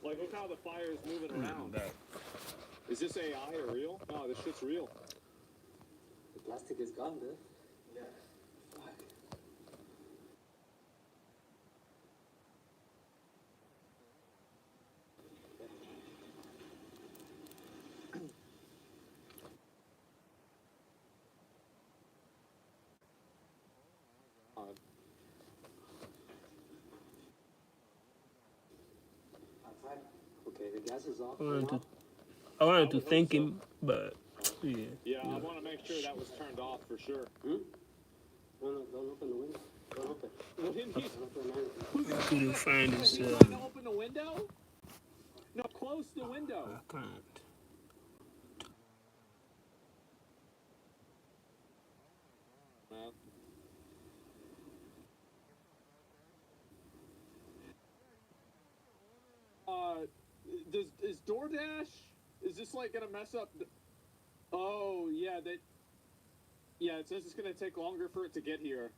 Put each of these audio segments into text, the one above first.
Like, look how the fire is moving around. That. Is this AI or real? No, this shit's real. The plastic is gone, dude. Yeah. Fuck. Outside. Okay, the gas is off. I wanted to thank him, but yeah. Yeah, I want to make sure that was turned off for sure. No, don't open the window. Don't open. What didn't he? I couldn't find his. You trying to open the window? No, close the window. I can't. Man. Is DoorDash? Is this like gonna mess up? Oh yeah, yeah, it says it's gonna take longer for it to get here.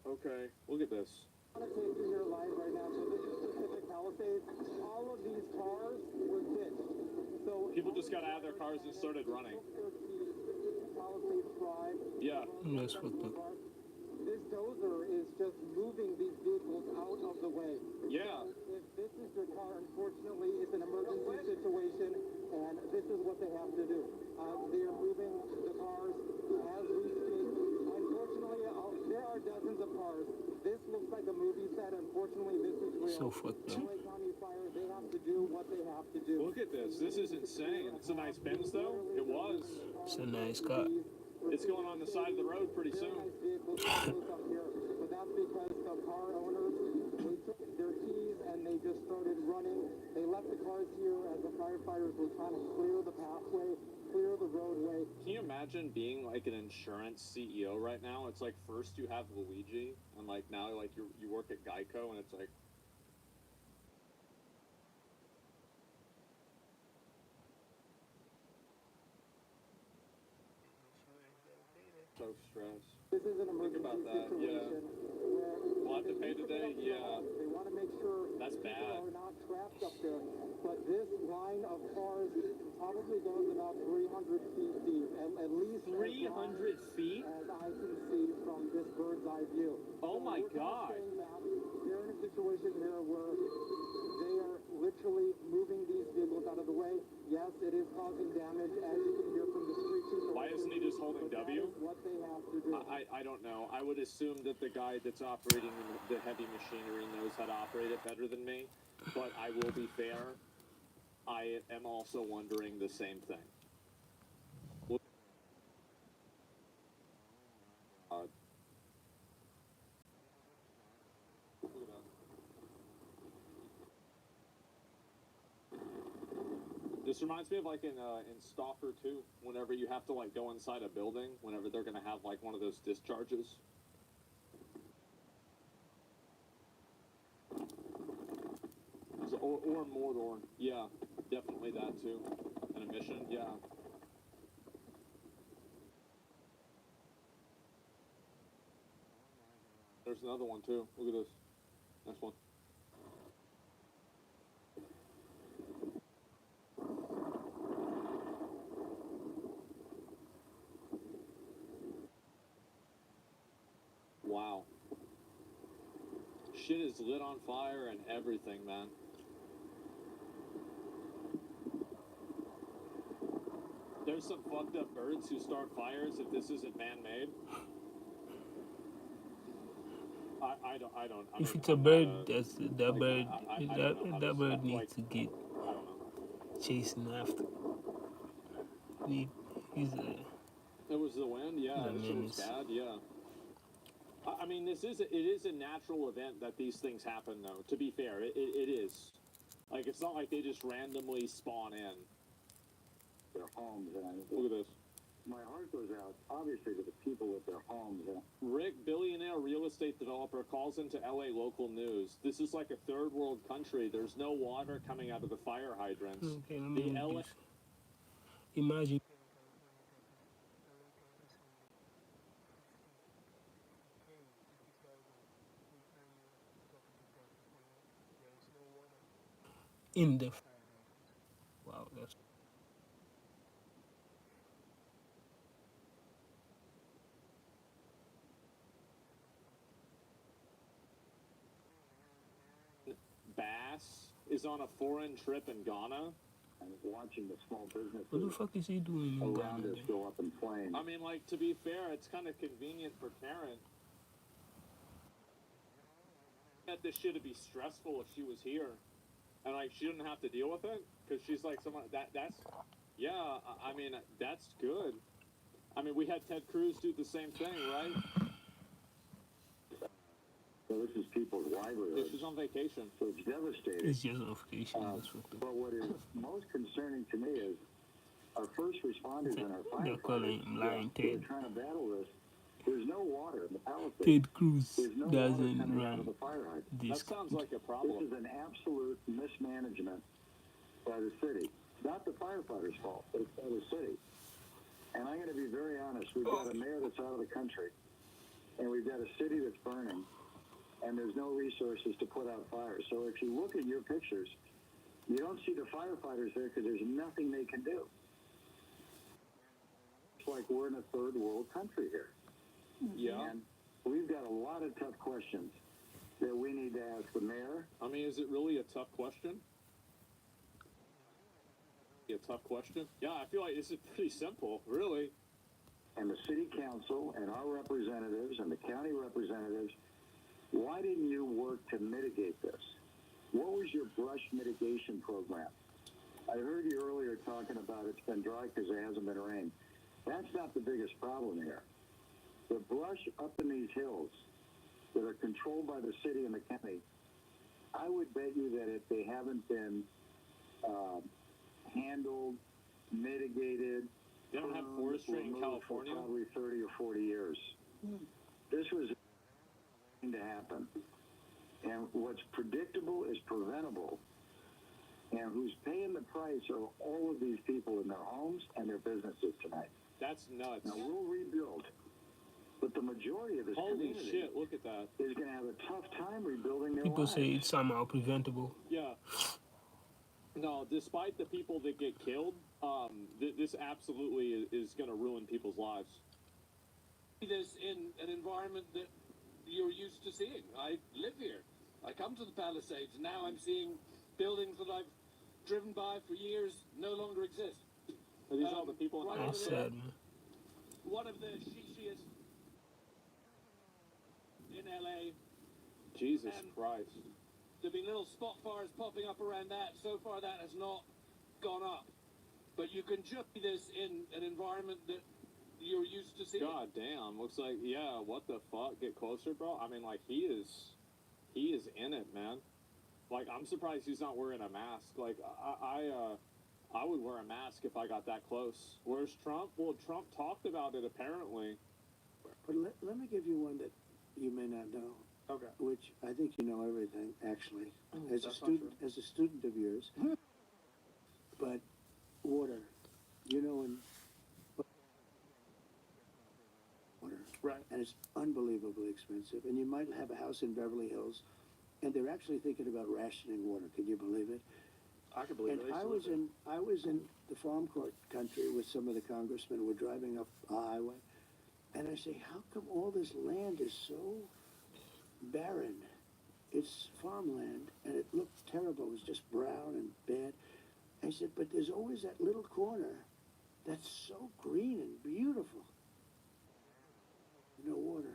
Okay, look at this. I'm going to take you here live right now. So this is Pacific Palisades. All of these cars were ditched. So People just got out of their cars and started running. Palisades Drive. Yeah. That's what the. This dozer is just moving these vehicles out of the way. Yeah. If this is your car, unfortunately, it's an emergency situation, and this is what they have to do. They are moving the cars as we speak. Unfortunately, there are dozens of cars. This looks like a movie set. Unfortunately, this is real. So fucked up. LA County Fire, they have to do what they have to do. Look at this. This is insane. It's a nice Benz, though. It was. It's a nice car. It's going on the side of the road pretty soon. But that's because the car owners, they took their keys and they just started running. They left the cars here as the firefighters were trying to clear the pathway, clear the roadway. Can you imagine being like an insurance CEO right now? It's like first you have Luigi, and like now like you work at Geico, and it's like. So stressed. This is an Think emergency about that, yeah. situation where We'll have to pay today, yeah. they want to make sure That's people bad. are not trapped up there. But this line of cars probably goes about 300 feet deep, at least 300 feet? as I can see from this bird's eye view. Oh my We're not God. saying that they're in a situation here where they are literally moving these vehicles out of the way. Yes, it is causing damage, as you can hear from the street to the Why isn't he just holding but that W? is what they have to do. I don't know. I would assume that the guy that's operating the heavy machinery knows how to operate it better than me. But I will be fair. I am also wondering the same thing. This reminds me of like in Stalker 2, whenever you have to like go inside a building, whenever they're gonna have like one of those discharges. Or Mordor, yeah, definitely that too. An emission, yeah. There's another one too. Look at this. Next one. Wow. Shit is lit on fire and everything, man. There's some fucked up birds who start fires if this isn't man-made. I don't. I If mean, it's a I'm not bird, a- that's that like, bird. I don't know how That to bird like, needs to get I don't know. chasing after. He's a. It was the wind, yeah. The This shit was menace. bad, yeah. I mean, it is a natural event that these things happen, though. To be fair, it is. Like, it's not like they just randomly spawn in. Their homes, and Look at this. my heart goes out, obviously, to the people with their homes. And Rick, billionaire real estate developer, calls into LA local news. This is like a third world country. There's no water coming out of the fire hydrants. Okay, let The me LA. just imagine. in the. Wow, that's. Bass is on a foreign trip in Ghana. And watching the small What the businesses fuck is he doing in around Ghana? us go up in flames. I mean, like, to be fair, it's kind of convenient for Karen. That this shit would be stressful if she was here, and like she didn't have to deal with it because she's like someone that's yeah. I mean, that's good. I mean, we had Ted Cruz do the same thing, right? So this is people's livelihoods. She's on vacation. So it's devastating. It's just notification. That's what the. But what is most concerning to me is our first responders and our They're calling firefighters him Lying who are Ted. trying to battle this. There's no water in the Palisades. Ted Cruz There's no water doesn't coming out of run the fire hydrant. this. That sounds like a This problem. is an absolute mismanagement by the city. Not the firefighters' fault, but it's by the city. And I'm going to be very honest. We've got a mayor that's out of the country, and we've got a city that's burning, and there's no resources to put out fires. So if you look at your pictures, you don't see the firefighters there because there's nothing they can do. It's like we're in a third world country here. Yeah. And we've got a lot of tough questions that we need to ask the mayor. I mean, is it really a tough question? A tough question? Yeah, I feel like this is pretty simple, really. And the city council and our representatives and the county representatives, why didn't you work to mitigate this? What was your brush mitigation program? I heard you earlier talking about it's been dry because there hasn't been rain. That's not the biggest problem here. The brush up in these hills that are controlled by the city and the county, I would bet you that if they haven't been handled, mitigated, They don't have forestry in removed California. for probably 30 or 40 years. This was going to happen. And what's predictable is preventable. And who's paying the price are all of these people in their homes and their businesses tonight. That's nuts. Now, we'll rebuild. But the majority of this Holy community shit, look at that. is going to have a tough time rebuilding their People lives. say it's somehow preventable. Yeah. No, despite the people that get killed, this absolutely is going to ruin people's lives. This in an environment that you're used to seeing. I live here. I come to the Palisades. Now I'm seeing buildings that I've driven by for years no longer exist. Are these all the people in right the That's over there, sad, man. one of the shishiest in LA. Jesus And- Christ. There've been little spot fires popping up around that. So far, that has not gone up. But you can just see this in an environment that you're used to seeing. God damn. Looks like, yeah, what the fuck? Get closer, bro. I mean, like, he is in it, man. Like, I'm surprised he's not wearing a mask. Like, I would wear a mask if I got that close. Where's Trump? Well, Trump talked about it, apparently. But let me give you one that you may not know, Okay. which I think you know everything, actually, as a that's not student of yours. But water, you know, and water, Right. and it's unbelievably expensive. And you might have a house in Beverly Hills, and they're actually thinking about rationing water. Can you believe it? I can believe And it. I was in the farm court country with some of the congressmen who were driving up a highway, and I say, how come all this land is so barren? It's farmland, and it looked terrible. It was just brown and bad. I said, but there's always that little corner that's so green and beautiful. No water.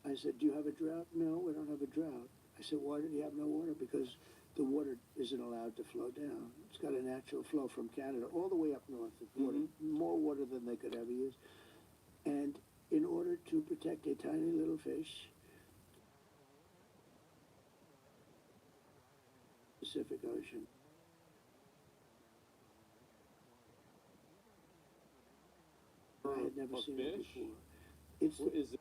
I said, do you have a drought? No, we don't have a drought. I said, why do you have no water? Because the water isn't allowed to flow down. It's got a natural flow from Canada all the way up north. Of water, more water than they could ever use. And in order to protect a tiny little fish, Pacific Ocean, I had never A seen it fish? before. It's What is it?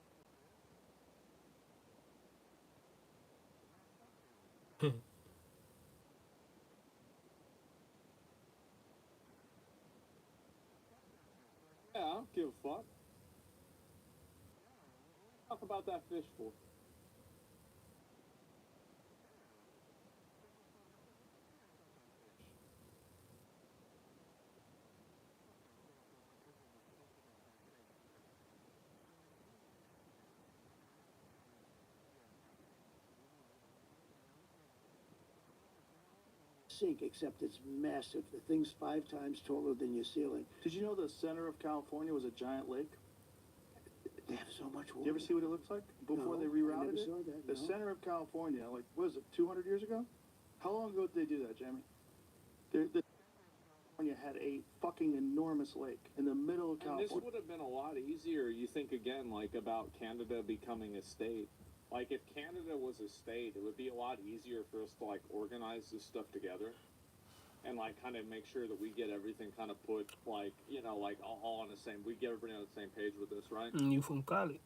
Yeah, I don't give a fuck. Talk about that fish for. sink, except it's massive. The thing's 5 times taller than your ceiling. Did you know the center of California was a giant lake? They have so much water. You ever see what it looks like before No, they I rerouted never it? saw that, The no. center of California, like, what is it, 200 years ago? How long ago did they do that, Jamie? California had a fucking enormous lake in the middle of And this California. would have been a lot easier, you think, again, like, about Canada becoming a state. Like, if Canada was a state, it would be a lot easier for us to, like, organize this stuff together. And, like, kind of make sure that we get everything kind of put, like, you know, like, all on the same, we get everybody on the same page with this, right? You from Cali?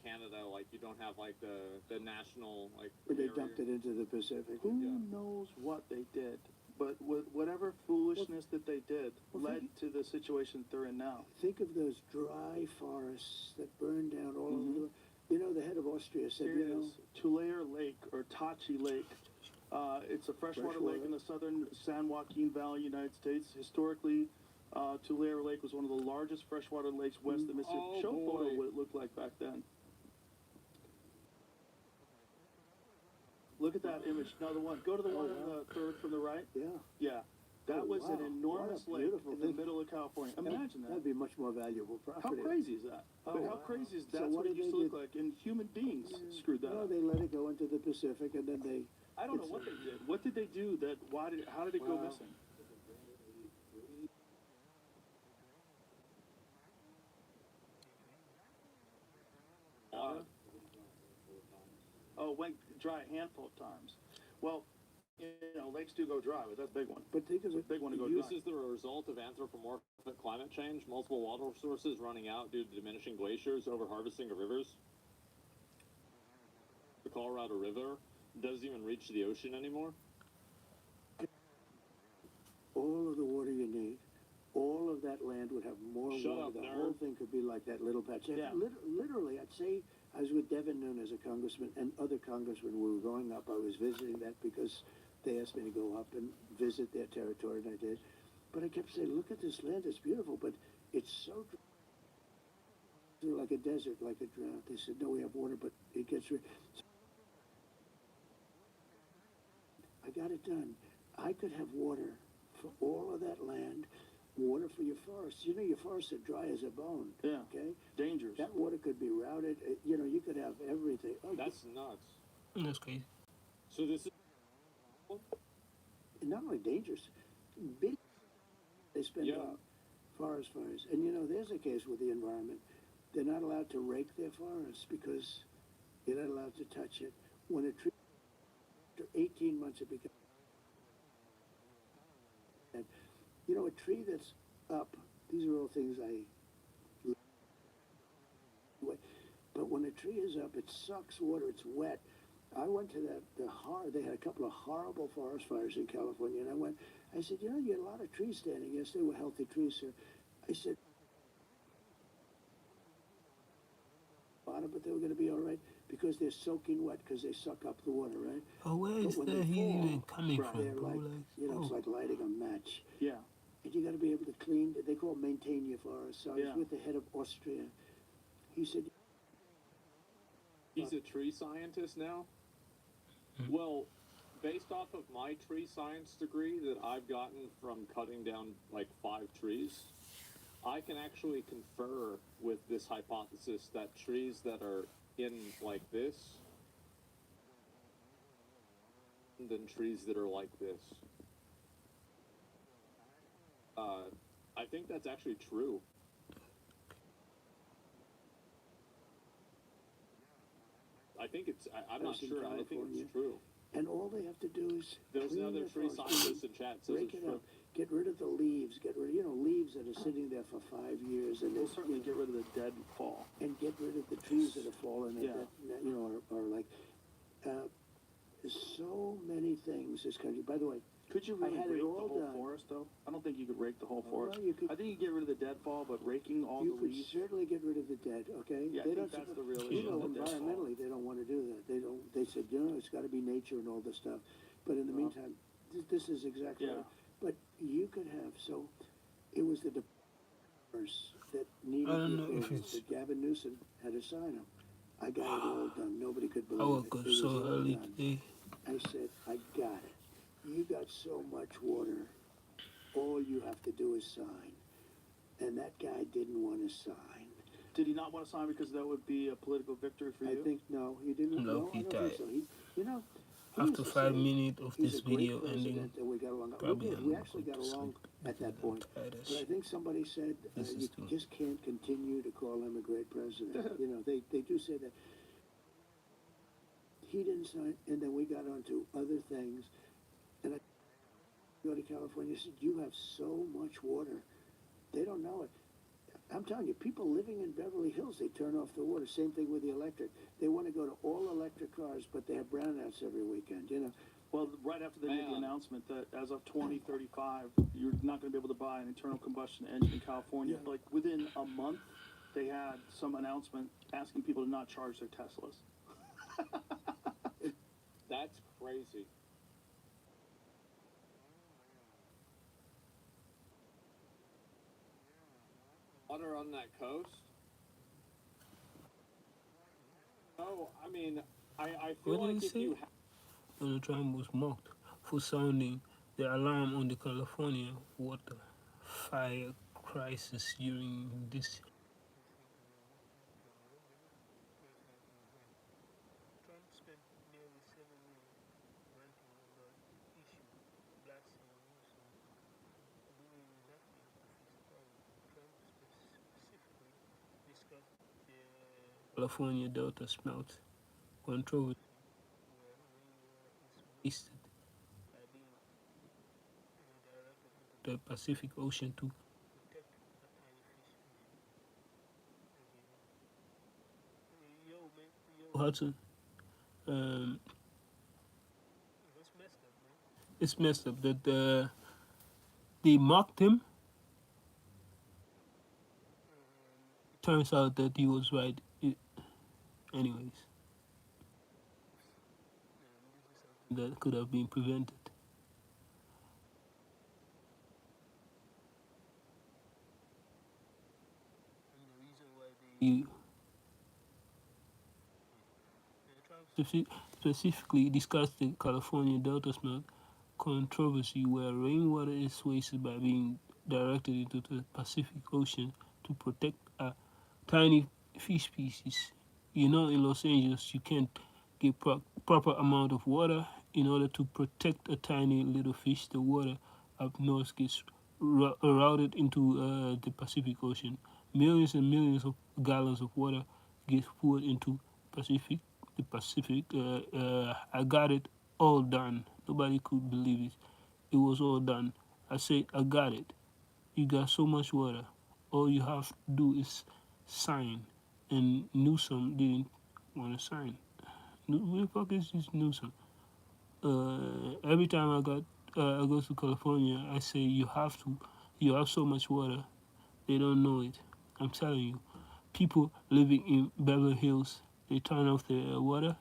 Canada, like, you don't have, like, the national, like, But they area. dumped it into the Pacific. Who Yeah. knows what they did? But whatever foolishness that they did Well, led to the situation they're in now. Think of those dry forests that burned down all Mhm. over. You know, the head of Austria said, Here you it know, is, Tulare Lake, or Tachi Lake. It's a freshwater lake in the southern San Joaquin Valley, United States. Historically, Tulare Lake was one of the largest freshwater lakes west of the Mississippi. Oh, Show a photo boy. of what it looked like back then. Look at that image. Now the one. Go to the one in the third from the right. yeah. Yeah. That Oh, was wow. an enormous What a lake beautiful in the thing. middle of California. Imagine that. That'd be much more valuable How property. crazy is that? But how wow. crazy is So that's what what it did used they to look do? like? And human beings screwed that No, up. they let it go into the Pacific, and then they. I don't know what they did. What did they do? How did it go Wow. missing? Oh, it went dry a handful of times. Well, you know, lakes do go dry, but that's a big one. But think of It's a it. big one to go This dry. is the result of anthropomorphic climate change, multiple water sources running out due to diminishing glaciers, over-harvesting of rivers. The Colorado River doesn't even reach the ocean anymore. All of the water you need, all of that land would have more Shut water. up, The nerd. whole thing could be like that little patch. Yeah. Literally, I'd say I was with Devin Nunes, a congressman, and other congressmen. We were going up. I was visiting that because they asked me to go up and visit their territory, and I did. But I kept saying, look at this land. It's beautiful, but it's so like a desert, like a drought. They said, no, we have water, but it gets rid. I got it done. I could have water for all of that land, water for your forests. You know, your forests are dry as a bone. Yeah. Okay? Dangerous. That water could be routed. You know, you could have everything. Oh, That's nuts. That's crazy. So this is not only dangerous, big they spend Yeah. on forest fires. And you know, there's a case with the environment. They're not allowed to rake their forests because you're not allowed to touch it. When a tree, after 18 months, it becomes. And, you know, a tree that's up, these are all things but when a tree is up, it sucks water, it's wet. I went to they had a couple of horrible forest fires in California, and I said, you know, you had a lot of trees standing. Yes, they were healthy trees, sir. I said, but they were going to be all right because they're soaking wet because they suck up the water, right? Oh, where is But when that they he fall, even coming right, from, They're bro? like, Like, you know, it's oh. like lighting a match. Yeah. And you got to be able to clean, they call it maintain your forest. So I was Yeah. with the head of Austria. He said, he's a tree scientist now. Well, based off of my tree science degree that I've gotten from cutting down like 5 trees, I can actually confer with this hypothesis that trees that are in like this than trees that are like this. I think that's actually true. I think it's, I'm not That's in sure, I think California. it's true. and all they have to do is There's clean another their tree forest. scientist in chat says Break it's it true. up. Get rid of the leaves. Get rid, leaves that are sitting there for 5 years, and We'll certainly get rid of the dead fall. and get rid of the trees that have fallen. Yeah. That are like so many things. This country. By the way, Could you I really had it rake the all whole done. forest, though? I don't think you could rake the whole Oh, forest. well, you could- I think you get rid of the deadfall, but raking all you the could leaves. certainly get rid of the dead. Okay. Yeah, I They think don't that's the real You issue, know, the deadfall. environmentally, they don't want to do that. They don't. They said, it's got to be nature and all this stuff. But in the meantime, this is exactly. Yeah. Right. But you could have it was the developers that needed I don't the know if things it's- that Gavin Newsom had to sign them. I got it all done. Nobody could believe I woke it. up It was so all early done. today. I I said, I got it. You got so much water. All you have to do is sign. And that guy didn't want to sign. Did he not want to sign because that would be a political victory for I you? think no, he didn't. No, No, he I don't think died. so. You know, he After used to 5 say minutes of he's this a great video president, ending, and we got along. probably We I'm actually going got to along sleep. at that point. Tired as But I shit. think somebody said This you is too. just can't continue to call him a great president. You know, they do say that. He didn't sign, and then we got on to other things. And I go to California. Said you have so much water, they don't know it. I'm telling you, people living in Beverly Hills, they turn off the water. Same thing with the electric. They want to go to all electric cars, but they have brownouts every weekend. You know. Well, right after they made the Man. announcement that as of 2035, you're not going to be able to buy an internal combustion engine in California, Yeah. like within a month, they had some announcement asking people to not charge their Teslas. That's crazy. Water on that coast? No, I mean, I feel What did like he if say? you Donald Trump was mocked for sounding the alarm on the California water fire crisis during this. Trump spent nearly 7 years ranting about the issue, blasting Newsom, doing nothing to fix the problem. Trump specifically discussed the California Delta smelt controversy, where rainwater is wasted by being directed into the Pacific Ocean to protect a tiny fish species. Yo, man, yo, Hudson, um, it's messed up, man. It's messed up that they mocked him. Turns out that he was right. Anyways, that could have been prevented. You specifically discussed the California Delta smelt controversy, where rainwater is wasted by being directed into the Pacific Ocean to protect a tiny fish species. You know, in Los Angeles, you can't get proper amount of water in order to protect a tiny little fish. The water up north gets routed into the Pacific Ocean. Millions and millions of gallons of water get poured into Pacific. The Pacific. I got it all done. Nobody could believe it. It was all done. I said, I got it. You got so much water. All you have to do is sign. And Newsom didn't want to sign. Who the fuck is this Newsom? Every time I go to California, I say you have to. You have so much water. They don't know it. I'm telling you. People living in Beverly Hills, they turn off their water.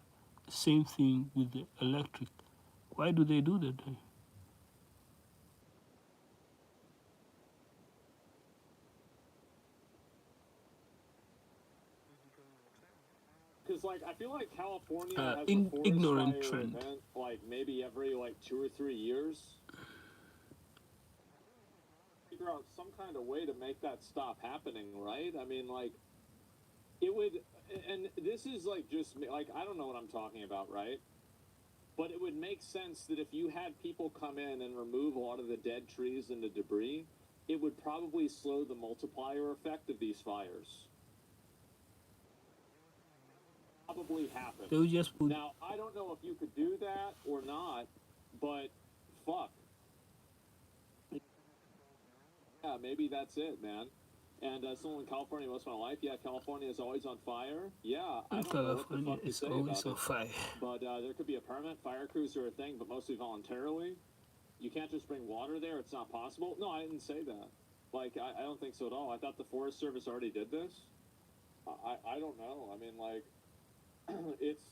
Same thing with the electric. Why do they do that? because like I feel like California has a forest Ignorant fire trend. event like maybe every like 2 or 3 years. Figure out some kind of way to make that stop happening, right? I mean, like it would, and this is like just like I don't know what I'm talking about, right? But it would make sense that if you had people come in and remove a lot of the dead trees and the debris, it would probably slow the multiplier effect of these fires. Probably happen. They'll just put. Now, I don't know if you could do that or not, but fuck. Yeah, maybe that's it, man. And someone in California most of my life, yeah, California is always on fire. Yeah, I don't know what the California fuck to is say always about on it. fire. But there could be a permit. Fire crews are a thing, but mostly voluntarily. You can't just bring water there. It's not possible. No, I didn't say that. Like, I don't think so at all. I thought the Forest Service already did this. I don't know. I mean, like, it's...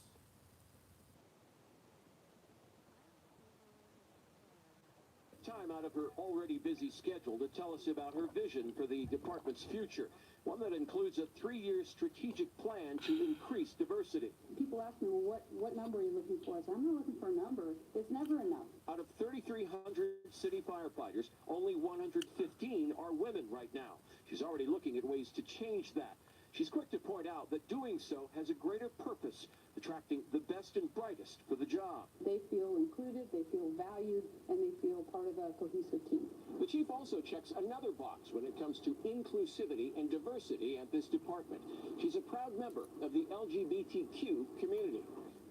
Time time out of her already busy schedule to tell us about her vision for the department's future, one that includes a 3-year strategic plan to increase diversity. People ask me, well, what number are you looking for? I say, I'm not looking for a number. It's never enough. Out of 3,300 city firefighters, only 115 are women right now. She's already looking at ways to change that. She's quick to point out that doing so has a greater purpose, attracting the best and brightest for the job. They feel included, they feel valued, and they feel part of a cohesive team. The chief also checks another box when it comes to inclusivity and diversity at this department. She's a proud member of the LGBTQ community.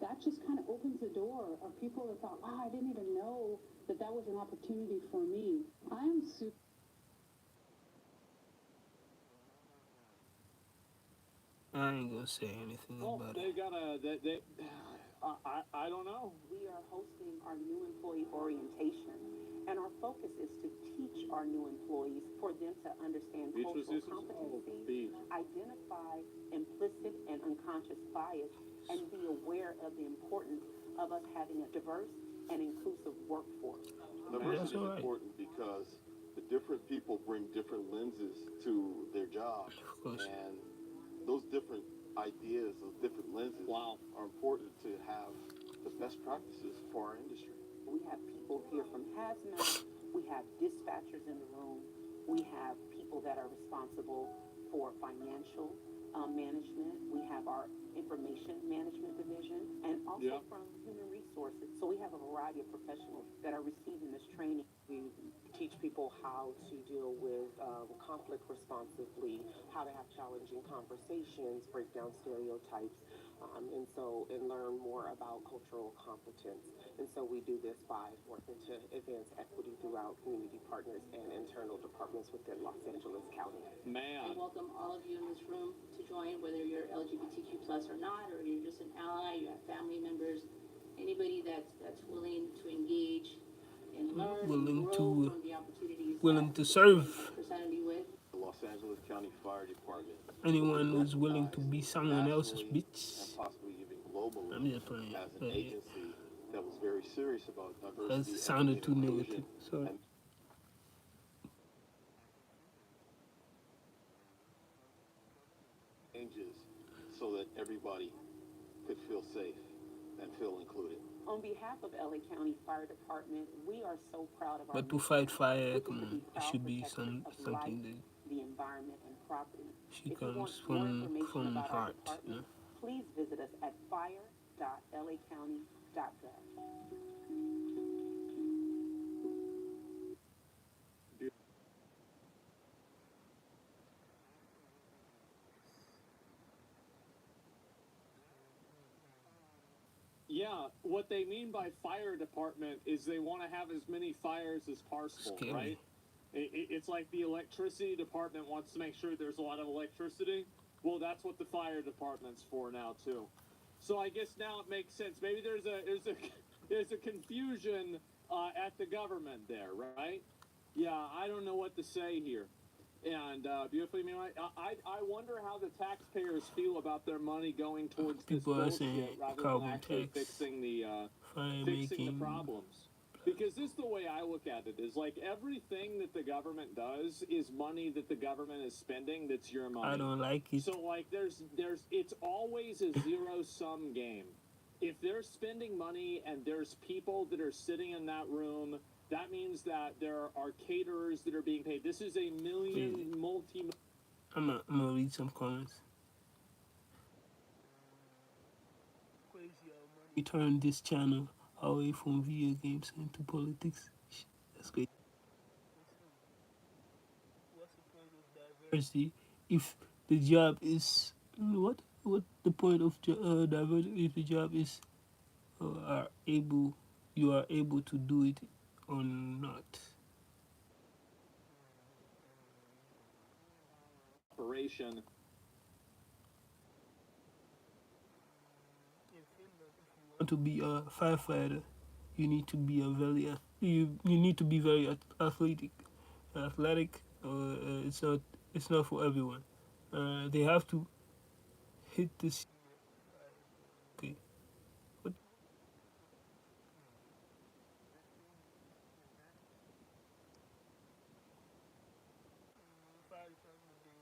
That just kind of opens the door of people that thought, wow, I didn't even know that that was an opportunity for me. I'm super. I ain't gonna say anything about They it. gotta. I don't know. We are hosting our new employee orientation, and our focus is to teach our new employees for them to understand cultural competency, identify implicit and unconscious bias, and be aware of the importance of us having a diverse and inclusive workforce. Diversity is important because the different people bring different lenses to their job, and those different ideas, those different lenses are important to have the best practices for our industry. We have people here from hazmat, we have dispatchers in the room, we have people that are responsible for financial management, we have our information management division, and also from human resources. So we have a variety of professionals that are receiving this training. We teach people how to deal with conflict responsibly, how to have challenging conversations, break down stereotypes, and learn more about cultural competence. And so we do this by working to advance equity throughout community partners and internal departments within Los Angeles County. I welcome all of you in this room to join, whether you're LGBTQ plus or not, or you're just an ally, you have family members, anybody that's willing to engage and learn and grow from the opportunities willing to serve. Presented you with. The Los Angeles County Fire Department. Anyone who's willing to be someone else's bitch. And possibly even globally, I'm just playing. as an agency that was very serious about diversity. That sounded too inclusion, negative. Sorry. and changes so that everybody could feel safe and feel included. On behalf of LA County Fire Department, we are so proud of our But to mission. fight fire, We're come to on, be it proud should be protectors of something life, that the environment, and property. she If you want comes more from information about our heart. You department, know? please visit us at fire.lacounty.gov. Yeah, what they mean by fire department is they want to have as many fires as possible, Scary. right? It's like the electricity department wants to make sure there's a lot of electricity. Well, that's what the fire department's for now too. So I guess now it makes sense. Maybe there's a confusion at the government there, right? Yeah, I don't know what to say here. And beautifully, I wonder how the taxpayers feel about their money going towards this People are saying bullshit rather than carbon actually tax, fixing the fire fixing the making. problems. Because this is the way I look at it: is like everything that the government does is money that the government is spending. That's your money. I don't like it. So like, it's always a zero-sum game. If they're spending money and there's people that are sitting in that room, that means that there are caterers that are being paid. This is a multi. I'm gonna read some comments. We turned this channel away from video games into politics. That's great. What's the point of diversity if the job is what? What the point of diversity if the job is you are able to do it or not? Operation. Want to be a firefighter, you need to be you need to be very athletic. It's not for everyone. They have to hit this. Okay. What?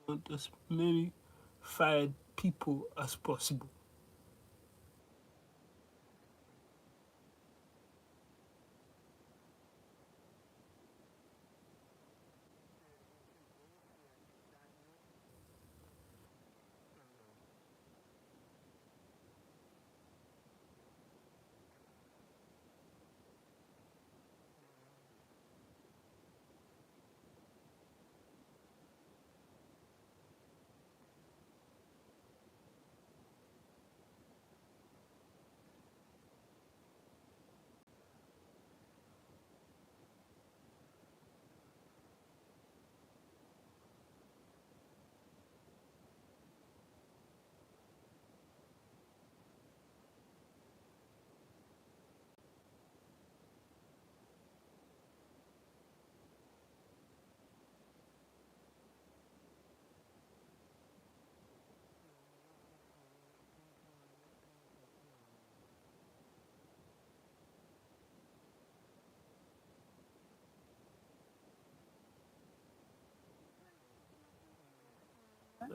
want as many fired people as possible.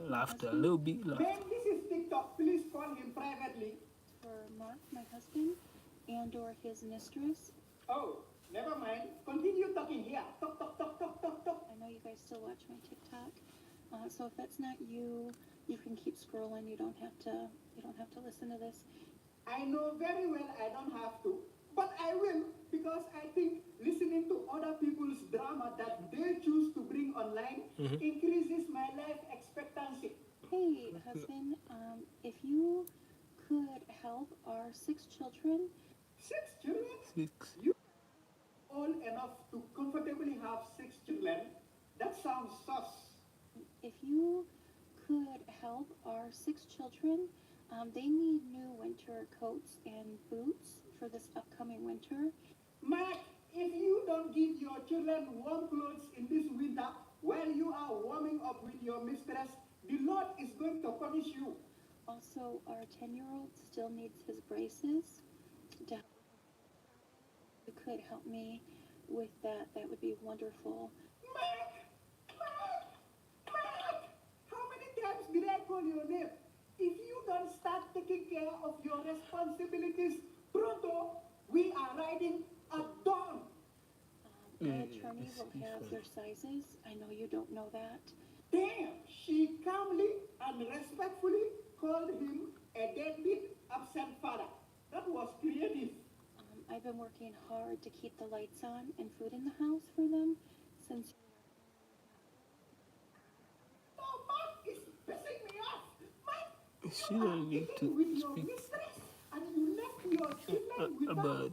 Laughter, a little bit laughter. Ben, this is TikTok. Please call him privately. For Mark, my husband, and or his mistress. Oh, never mind. Continue talking here. Talk, talk, talk, talk, talk, talk. I know you guys still watch my TikTok, so if that's not you, you can keep scrolling. You don't have to listen to this. I know very well I don't have to, but I will because I think listening to other people's drama that they choose to bring online increases my life expectancy. Hey, husband, if you could help our 6 children. 6 children? 6. You old enough to comfortably have 6 children? That sounds sus. If you could help our 6 children, they need new winter coats and boots for this upcoming winter. Mark, if you don't give your children warm clothes in this winter while you are warming up with your mistress, the Lord is going to punish you. Also, our 10-year-old still needs his braces. If you could help me with that, that would be wonderful. Mark! Mark! Mark! How many times did I call your name? If you don't start taking care of your responsibilities pronto, we are riding at dawn. An attorney will have your sizes. I know you don't know that. Damn! She calmly and respectfully called him a deadbeat, absent father. That was creative. I've been working hard to keep the lights on and food in the house for them since. Oh, Mark is pissing me off. Mark, She don't need to with your speak mistress and you left your children without about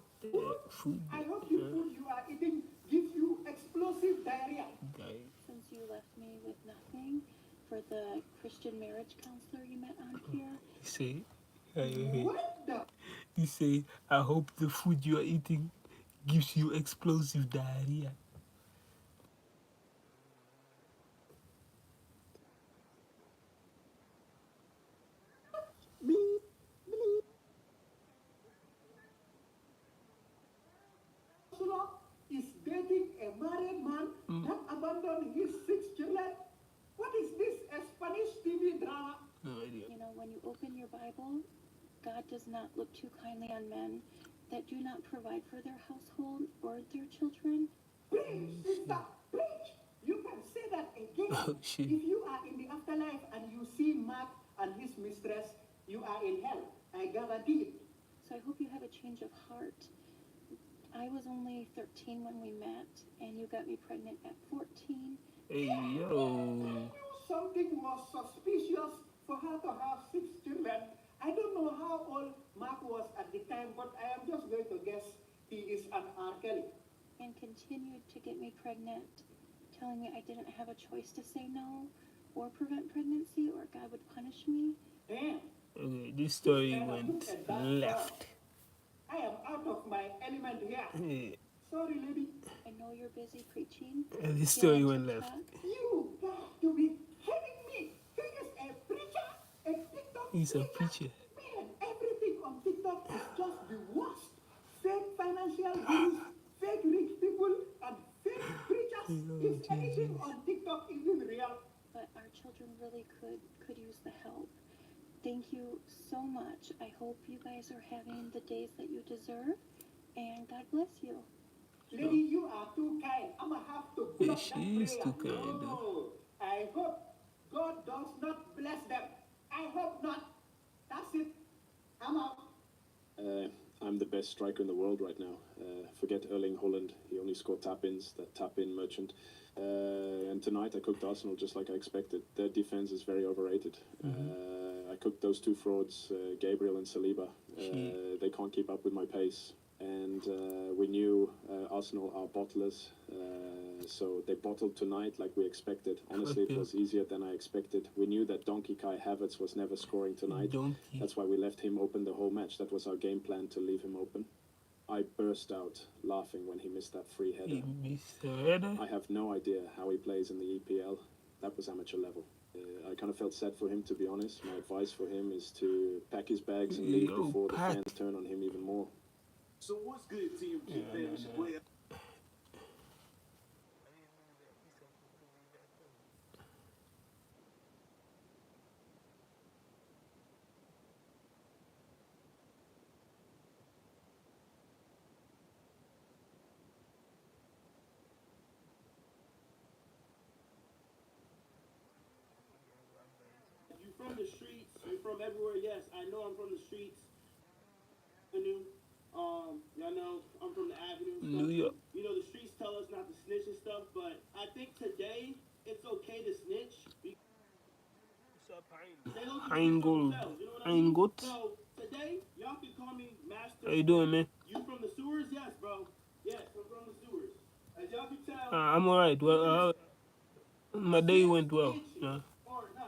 food. I hope the food you are eating gives you explosive diarrhea. Since you left me with nothing for the Christian marriage counselor you met on here. Say, What the? he say, I hope the food you are eating gives you explosive diarrhea. Bleep, bleep. Counselor is dating a married man that abandoned his 6 children. What is this, a Spanish TV drama? No idea. You know, when you open your Bible, God does not look too kindly on men that do not provide for their household or their children. Preach, sister, preach. You can say that again. Oh, shit. If you are in the afterlife and you see Mark and his mistress, you are in hell. I guarantee it. So I hope you have a change of heart. I was only 13 when we met, and you got me pregnant at 14. Hey, yo. I knew something was suspicious for her to have 6 children. I don't know how old Mark was at the time, but I am just going to guess he is an R. Kelly. And continued to get me pregnant, telling me I didn't have a choice to say no or prevent pregnancy or God would punish me. Damn. Okay, this story went left. I am out of my element here. Yeah. Sorry, lady. I know you're busy preaching. And this story went left. You got to be kidding me. He is a preacher, a TikTok He's a preacher. Man, everything on TikTok is just the worst. Fake financial gurus, fake rich people, and fake preachers. Is anything on TikTok even real? But our children really could use the help. Thank you so much. I hope you guys are having the days that you deserve, and God bless you. Lady, you are too kind. I'm gonna have to Yeah, block she that is too prayer. kind, though. No, I hope God does not bless them. I hope not. That's it. I'm out. I'm the best striker in the world right now. Forget Erling Haaland. He only scored tap-ins, that tap-in merchant. And tonight I cooked Arsenal just like I expected. Their defense is very overrated. I cooked those two frauds, Gabriel and Saliba. They can't keep up with my pace. And we knew Arsenal are bottlers. So they bottled tonight like we expected. Honestly, it was easier than I expected. We knew that Donkey Kai Havertz was never scoring tonight. That's why we left him open the whole match. That was our game plan, to leave him open. I burst out laughing when he missed that free header. He missed a header? I have no idea how he plays in the EPL. That was amateur level. I kind of felt sad for him, to be honest. My advice for him is to pack his bags and leave before the fans turn on him even more. So what's good, TMG fans? Well, You from the streets, you're from everywhere. Yes, I know I'm from the streets. Y'all know I'm from the Avenue. New York. You know, the streets tell us not to snitch and stuff, but I think today it's okay to snitch. Ein Gold. Ein Gold. So today, y'all can call me Master. How you doing, man? You from the sewers? Yes, bro. Yes, I'm from the sewers. As y'all can tell. I'm alright. Well, my day went well. Yeah.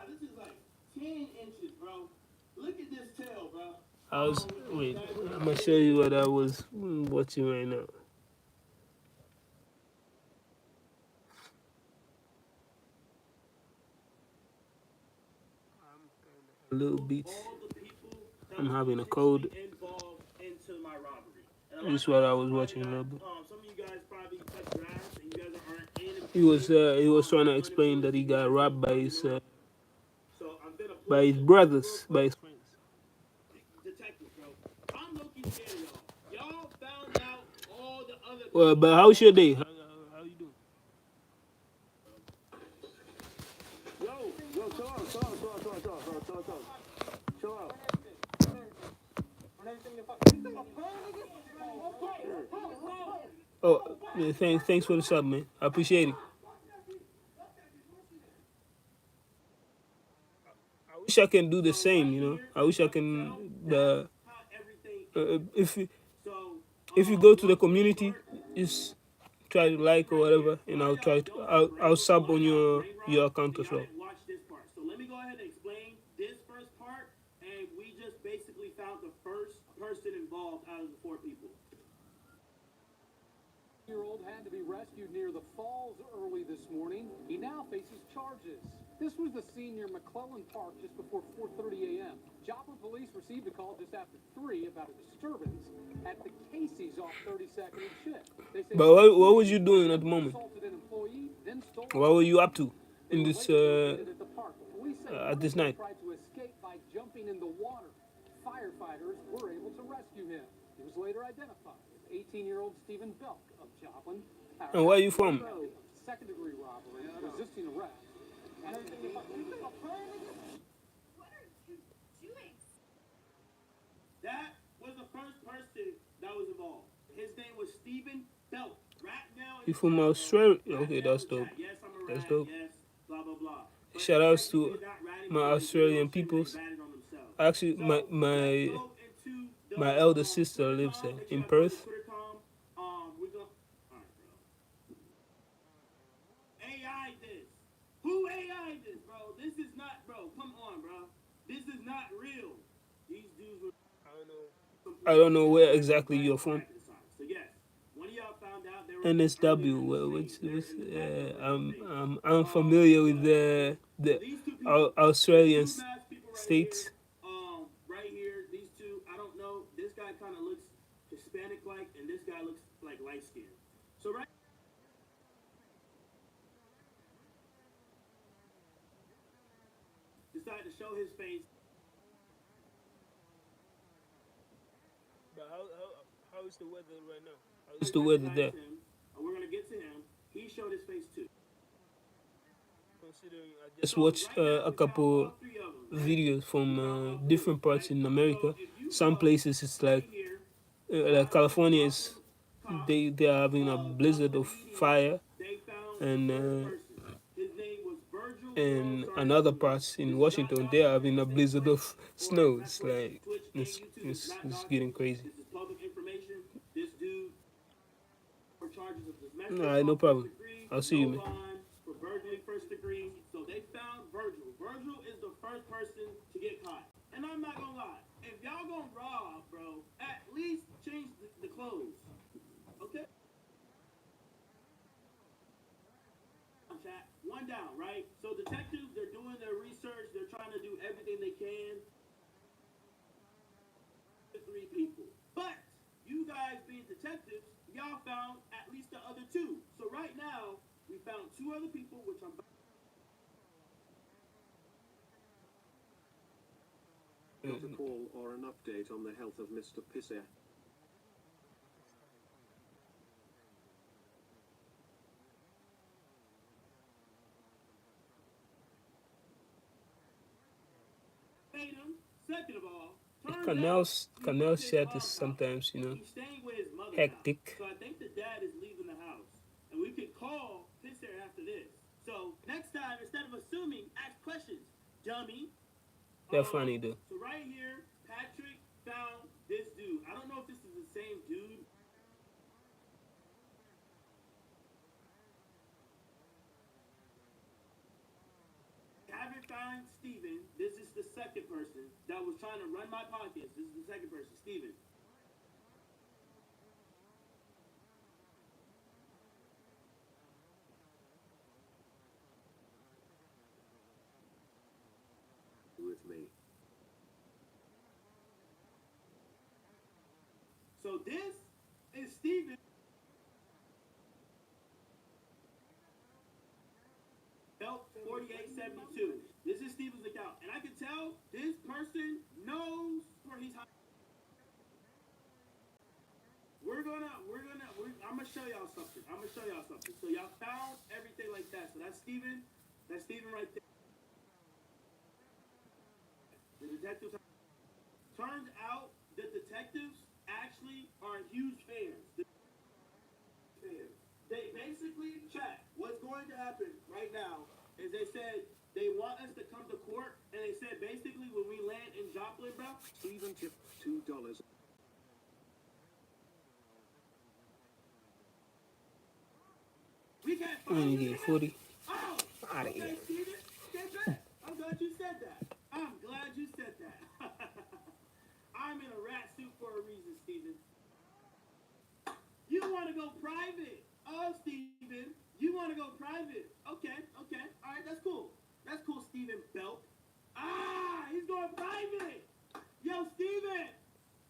This is like 10 inches, bro. Look at this tail, bro. Wait, I'm gonna show you what I was watching right now. A little bit. I'm having a cold. This is what I was watching a little bit. He was trying to explain that he got robbed by his brothers, by his friends. Well, but how's your day? How you doing? Yo, chill out. Oh, yeah, thanks for the sub, man. I appreciate it. I wish I can do the same, you know. I wish I can. If you go to the community, just try to like or whatever, and I'll sub on your account as well. Watch this part. So let me go ahead and explain this first part, and we just basically found the first person involved out of the 4 people. Year-old had to be rescued near the falls early this morning. He now faces charges. This was the scene near McClellan Park just before 4:30 a.m. Joplin police received a call just after 3 about a disturbance at the Casey's off 32nd and Ship. But what was you doing at the moment? What were you up to in this at this night? Tried to escape by jumping in the water. Firefighters were able to rescue him. He was later identified as 18-year-old Stephen Belk of Joplin. And where are you from? Second-degree robbery, resisting arrest. What are you doing? That was the first person that was involved. His name was Stephen Belk. Right now, You from Australia? Okay, that's dope. yes, I'm a That's rat, dope. yes, blah, blah, blah. Shout outs to my Australian peoples. Actually, my elder sister lives there in Perth. AI this. Who AI this, bro? This is not, bro. Come on, bro. This is not real. These dudes were. I don't know where exactly you're from. So yes, one of y'all found out there NSW, I'm familiar with the Australian states. Right here, these two, I don't know. This guy kind of looks Hispanic-like, and this guy looks like light-skinned. So right. decided to show his face. But how is the weather right now? How is the weather there? We're gonna get to him. He showed his face too. Considering I just watched a couple videos from different parts in America. Some places it's like California is they are having a blizzard of fire, and another parts in Washington they are having a blizzard of snow. It's like it's getting crazy. Alright, no problem. I'll see you, man. For burglary first degree. So they found Virgil. Virgil is the first person to get caught. And I'm not gonna lie, if y'all gonna rob, bro, at least change the clothes. Okay? Chat, one down, right? So detectives, they're doing their research, they're trying to do everything they can. 3 people. But you guys being detectives, y'all found at least the other 2. So right now, we found 2 other people, which I'm Got a call or an update on the health of Mr. Pisser. Second of all, Canal set is sometimes, hectic. So I think the dad is leaving the house. And we could call Pisser after this. So next time, instead of assuming, ask questions. Dummy. They're funny though. So right here, Patrick found this dude. I don't know if this is the same dude. Haven't found Steven. This is the second person that was trying to run my podcast. This is the second person, Steven. With me. So this is Steven. Belt 4872. This is Steven's account. And I can tell this person knows where he's hiding. I'm gonna show y'all something. So y'all found everything like that. So that's Steven. That's Steven right there. The detectives. Turns out the detectives actually are huge fans. They basically check what's going to happen right now is they said they want us to come to court, and they said basically when we land in Joplin, bro. Steven tipped $2. We can't I'm find gonna you. get 40. Oh, Out of okay, here. Steven. Get back. I'm glad you said that. I'm in a rat suit for a reason, Steven. You want to go private. Oh, Steven. You want to go private. Okay. All right, that's cool. Steven Belt. He's going private. Yo, Steven.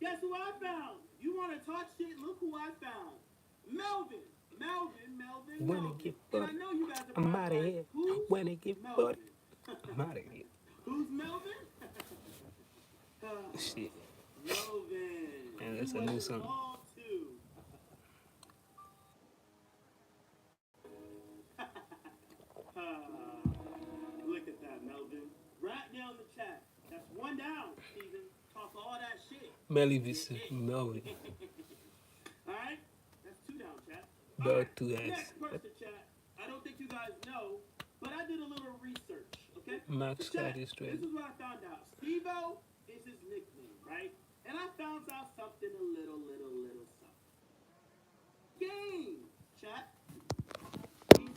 Guess who I found? You want to talk shit? Look who I found. Melvin. When it get And I butt, know you guys are I'm out of like, here. who's When it get Melvin? butt, I'm out of here. Who's Melvin? Shit. Melvin. Man, that's a new song. Look at that, Melvin. Right down the chat. That's one down, Steven. Talk all that shit. Melly vs. Melvin. Alright? That's 2 down, chat. Dog 2 ass. Next question, chat. I don't think you guys know, but I did a little research, okay? Max So, chat, Scott is straight. this is what I found out. Steve-O is his nickname, right? And I found out something a little something. Game, chat.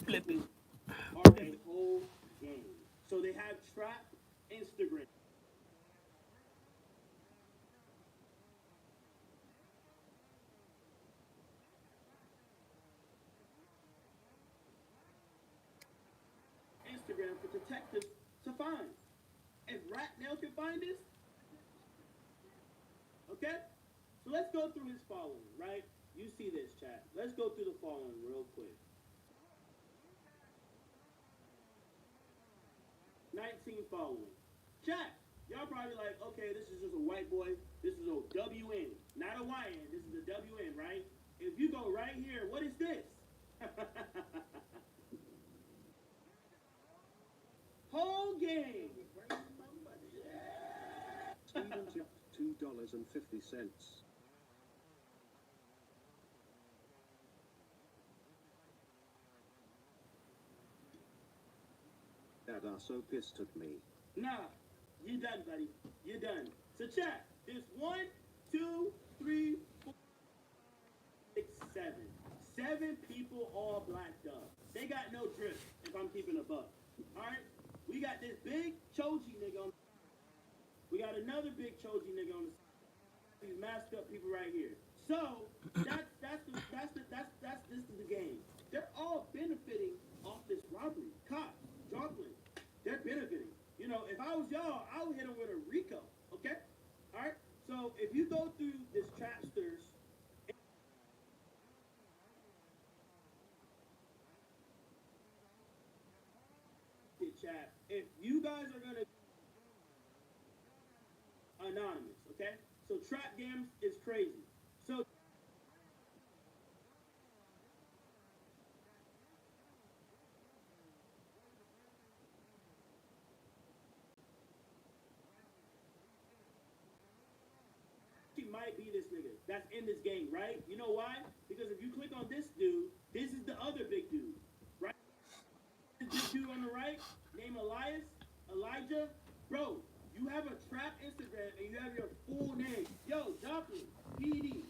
Flipping. Are a whole game. So they have Trap Instagram. Instagram for detectives to find. If Ratnail can find this, okay? So let's go through his following, right? You see this, chat. Let's go through the following real quick. 19 following. Chat. Y'all probably like, okay, this is just a white boy. This is a WN, not a YN. This is a WN, right? If you go right here, what is this? Whole game. Stephen tipped $2.50. Dad are so pissed at me. Nah, you're done, buddy. You're done. So chat. There's 1, 2, 3, 4, 6, 7. 7 people all blacked up. They got no drip, if I'm keeping a buck. Alright? We got this big Choji nigga on. We got another big Choji nigga on the. These masked up people right here. So this is the game. They're all benefiting off this robbery. Cops, Joplin, they're benefiting. You know, if I was y'all, I would hit them with a Rico. Okay? Alright? So if you go through this trapsters. Chat, if you guys are gonna anonymous, okay? So trap games is crazy. So she might be this nigga that's in this game, right? You know why? Because if you click on this dude, this is the other big dude, right? This dude on the right, named Elijah, bro. You have a trap Instagram and you have your full name. Yo, Joplin, PD.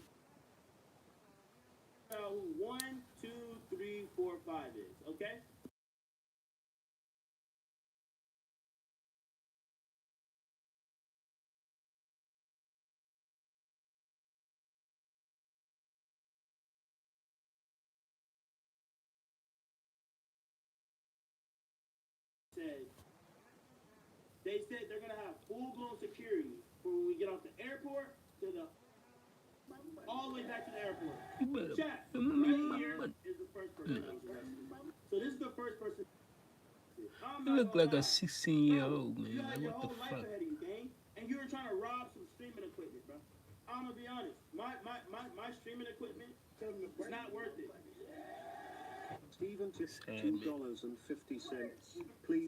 1, 2, 3, 4, 5 is, okay? They said they're gonna have full-blown security from when we get off the airport to the all the way back to the airport. Chat, right here is the first person that was arrested. So this is the first person. You look like a 16-year-old, man. You had your Like, whole what the life fuck? ahead of you, gang, and you were trying to rob some streaming equipment, bro. I'm gonna be honest. My streaming equipment is not worth it. Stephen tipped $2.50. Please.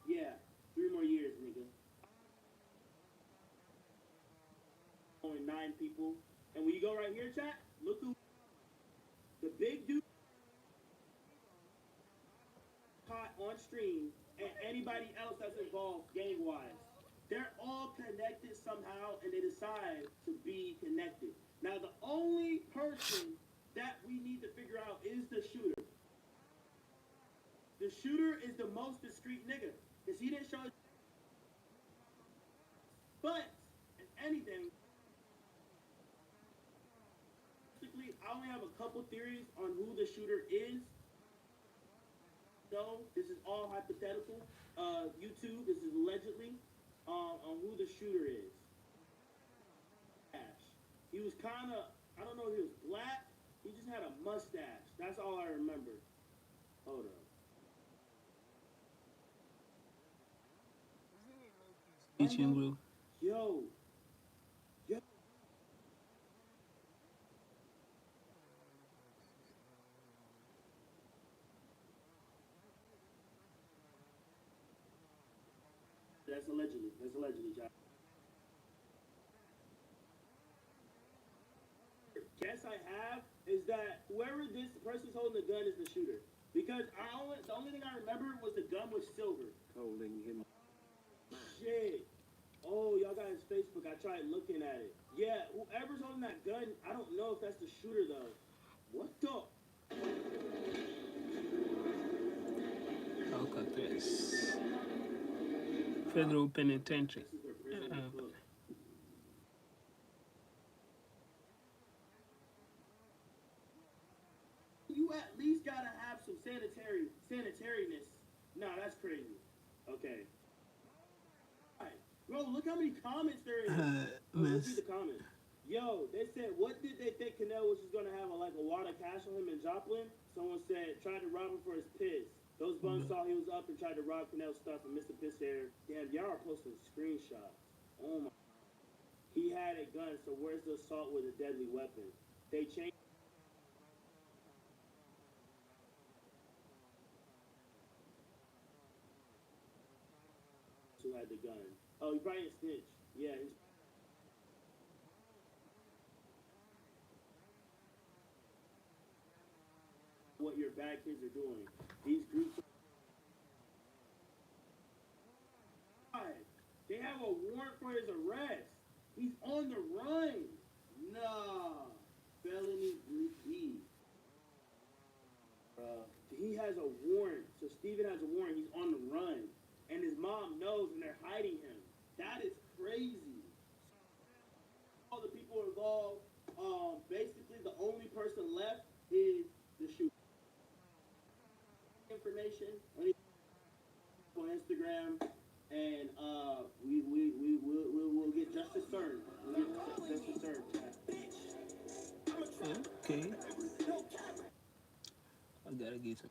Yeah, 3 more years, nigga. Only 9 people. And when you go right here, chat, look who the big dude caught on stream and anybody else that's involved gang-wise. They're all connected somehow and they decide to be connected. Now the only person that we need to figure out is the shooter. The shooter is the most discreet nigga. Because he didn't show his. But, if anything, I only have a couple theories on who the shooter is. So, this is all hypothetical. YouTube, this is allegedly on who the shooter is. He was kind of, I don't know if he was black. He just had a mustache. That's all I remember. Hold up. Teaching, bro. Yo. That's allegedly. John. Guess I have is that whoever this person's holding the gun is the shooter. Because the only thing I remember was the gun was silver. Holding him. Shit. Oh, y'all got his Facebook. I tried looking at it. Yeah, whoever's holding that gun, I don't know if that's the shooter though. What the? Alcatraz. Federal Penitentiary. You at least gotta have some sanitariness Nah, that's crazy. Okay. Alright. Bro, look how many comments there is. Let's read the comments. Yo, they said, what did they think Canelo was just gonna have a wad of cash on him in Joplin? Someone said, tried to rob him for his piss. Those bums saw he was up and tried to rob Canel's stuff and missed the piss there. Damn, y'all are posting screenshots. Oh my. He had a gun, so where's the assault with a deadly weapon? They changed. Who had the gun? Oh, he probably a snitch. Yeah, he's. What your bad kids are doing. These groups. They have a warrant for his arrest. He's on the run. Nah. Felony B. He has a warrant. So Steven has a warrant. He's on the run. And his mom knows and they're hiding him. That is crazy. All the people involved, basically the only person left is the shooter. Information on Instagram, and we'll get justice served. We'll get justice served. Okay. I gotta get some.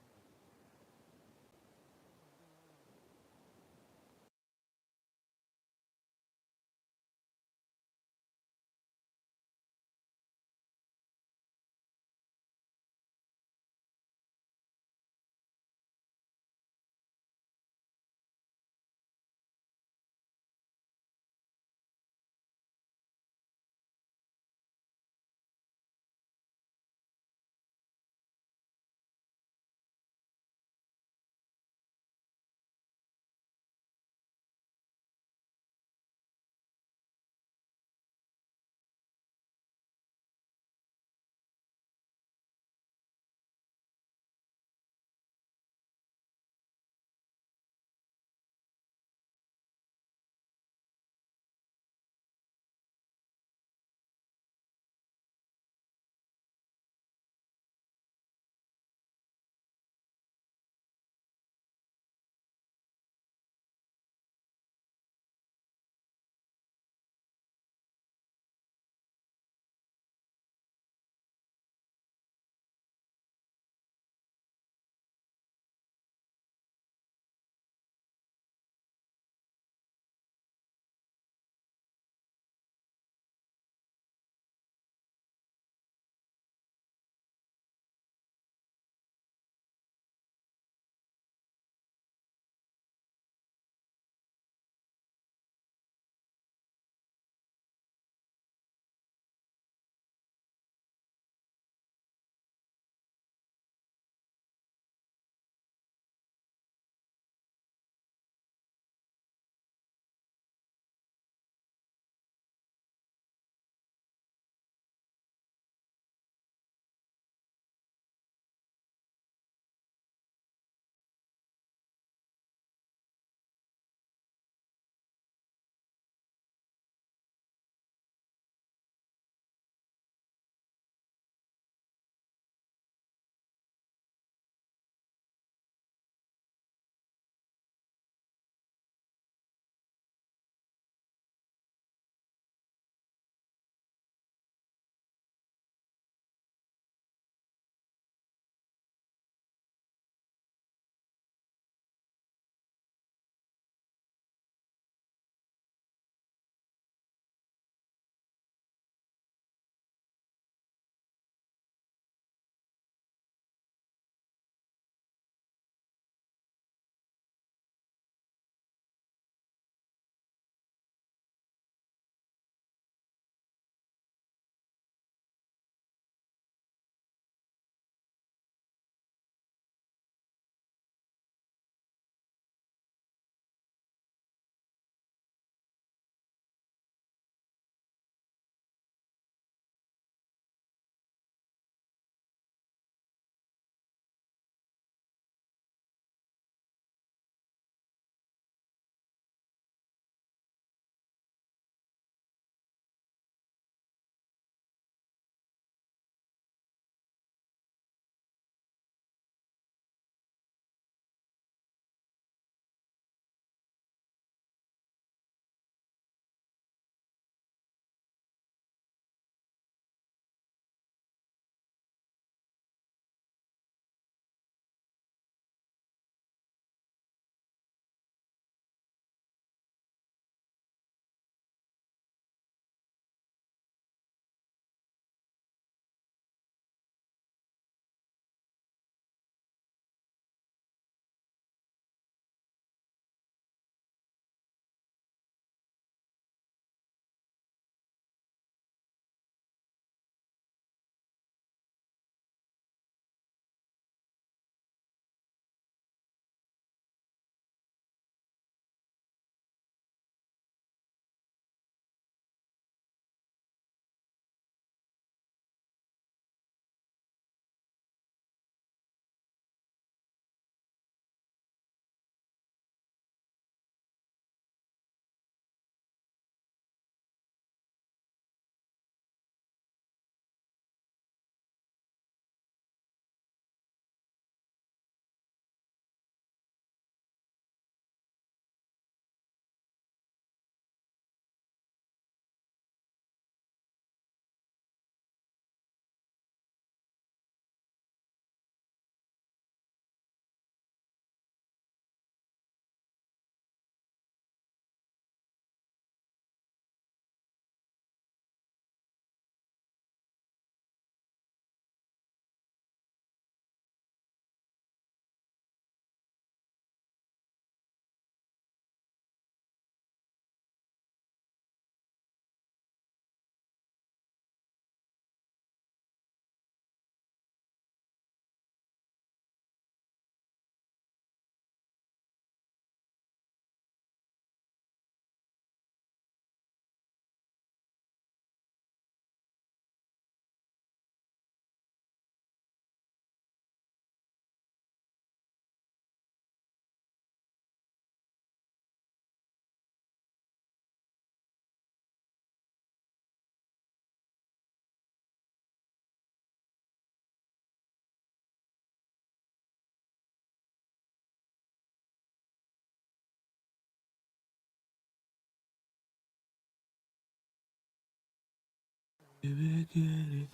Back at it,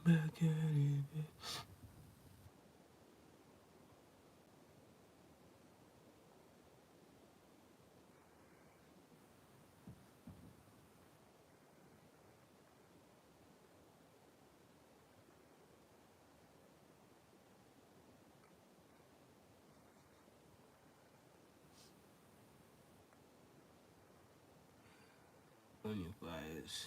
back at it. On your bias.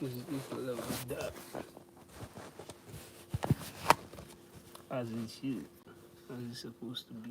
This is equal level of that. As it should. As it's supposed to be.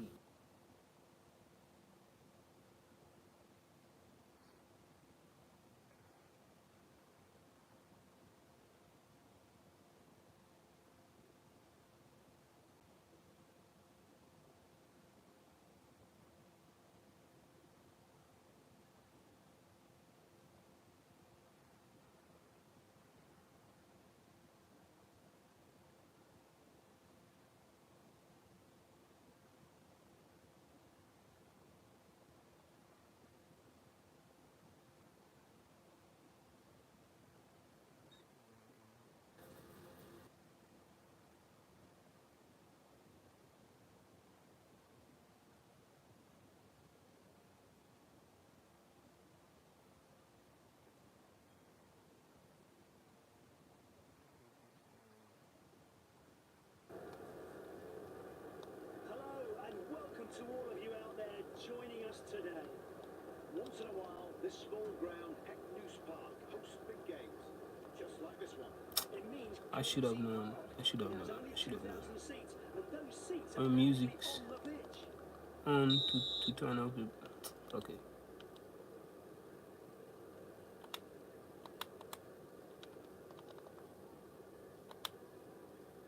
To all of you out there joining us today. Once in a while, this small ground, Heck News Park, hosts big games, just like this one. It means I should have known. I should have known. I should have known. seats, and those seats My are music's on the pitch. on to turn off the. Okay.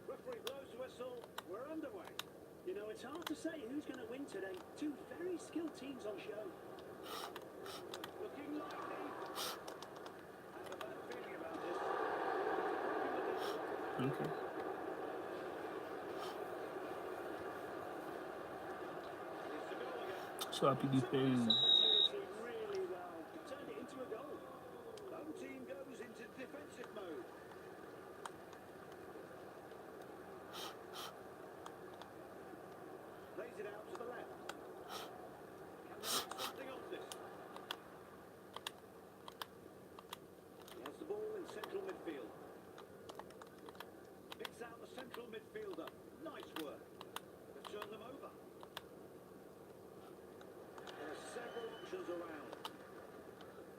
Referee blows the whistle. We're underway. You know, it's hard to say who's going to win today. Two very skilled teams on show. Looking likely. I have a bad feeling about this. Okay. So happy defense. Really well. Turned it into a goal. Home team goes into defensive mode. Plays it out to the left. Can they make something of this? He has the ball in central midfield. Picks out the central midfielder. Nice work. They've turned them over. There are several options around.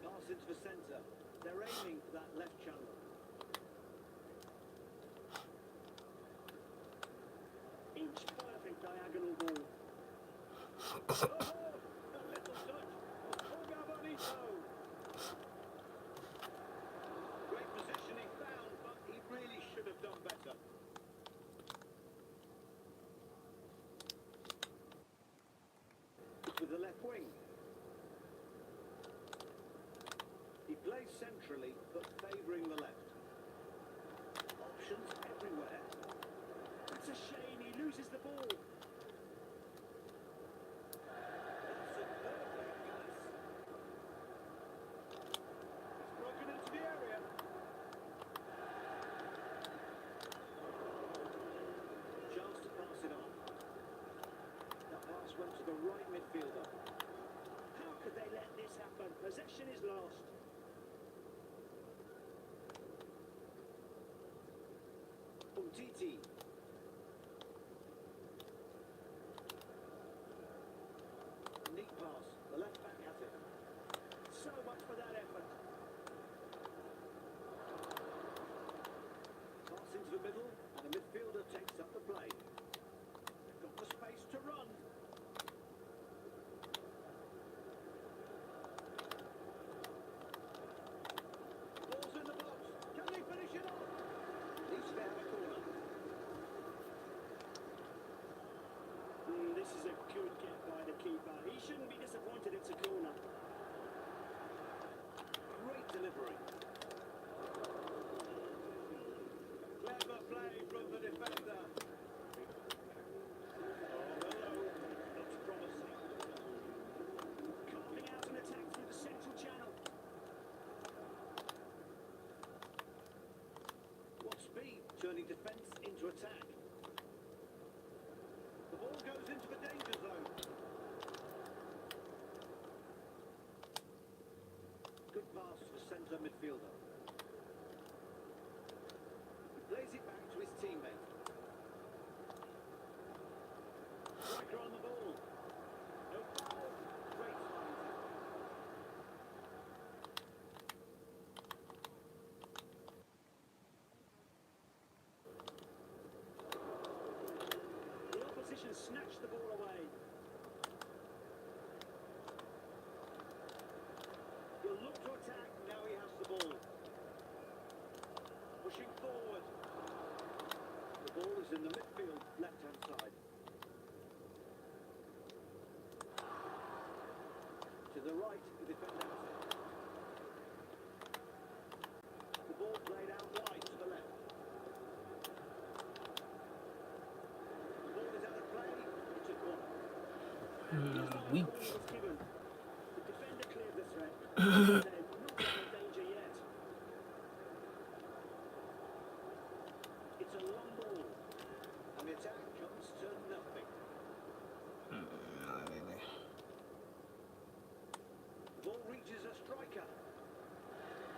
Pass into the centre. They're aiming for that left channel. Inch perfect diagonal ball. Oh, a little touch of Olga Bonito. Great position he found, but he really should have done better. With the left wing. He plays centrally, but favouring the left. Options everywhere. It's a shame he loses the ball. That's a perfect pass. He's broken into the area. Chance to pass it on. That pass went to the right midfielder. How could they let this happen? Possession is lost. Titi. Neat pass. The left back has it. So much for that effort. Pass into the middle, and the midfielder takes up the play. They've got the space to run. Ball's in the box. Can they finish it off? Needs to have a corner. This is a good get by the keeper. He shouldn't be disappointed it's a corner. Great delivery. Clever play from the defender. Oh, hello. Looks promising. Carving out an attack through the central channel. What speed, turning defence into attack. The ball goes into the danger zone. Good pass to the centre midfielder. He plays it back to his teammate. Striker on the ball. No foul. Great signs. The opposition snatched the ball away. He'll look to attack, now he has the ball. Pushing forward. The ball is in the midfield, left-hand side. To the right, the defender has it. The ball played out wide to the left. The ball is out of play, it's a corner. Weak. Was given. The defender cleared the threat. They're not in danger yet. It's a long ball, and the attack comes to nothing. The ball reaches a striker.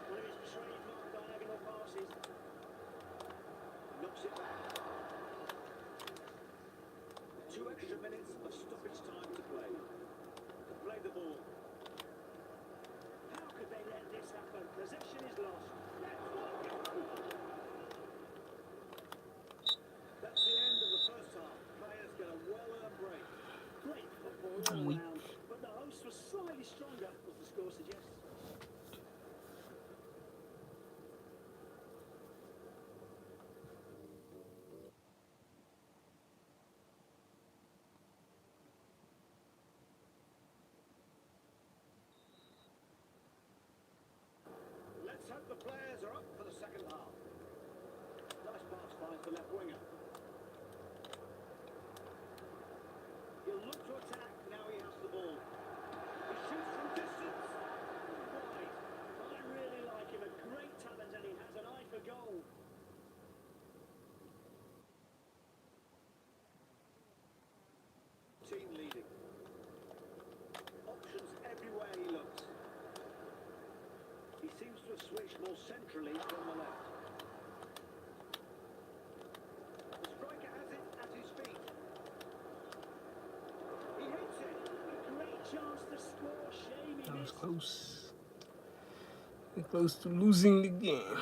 One of his trademark diagonal passes. Knocks it back. 2 extra minutes of stoppage time to play. To play the ball. How could they let this happen? Possession is lost. That's the end of the first half. Players get a well-earned break. Great football all round, but the hosts were slightly stronger, as the score suggests. the left winger. He'll look to attack, now he has the ball. He shoots from distance. Wide. I really like him, a great talent, and he has an eye for goal. Team leading. Options everywhere he looks. He seems to have switched more centrally from the left. The striker has it at his feet. He hits it. A great chance to score. Shame he That was missed. close. Close to losing the game.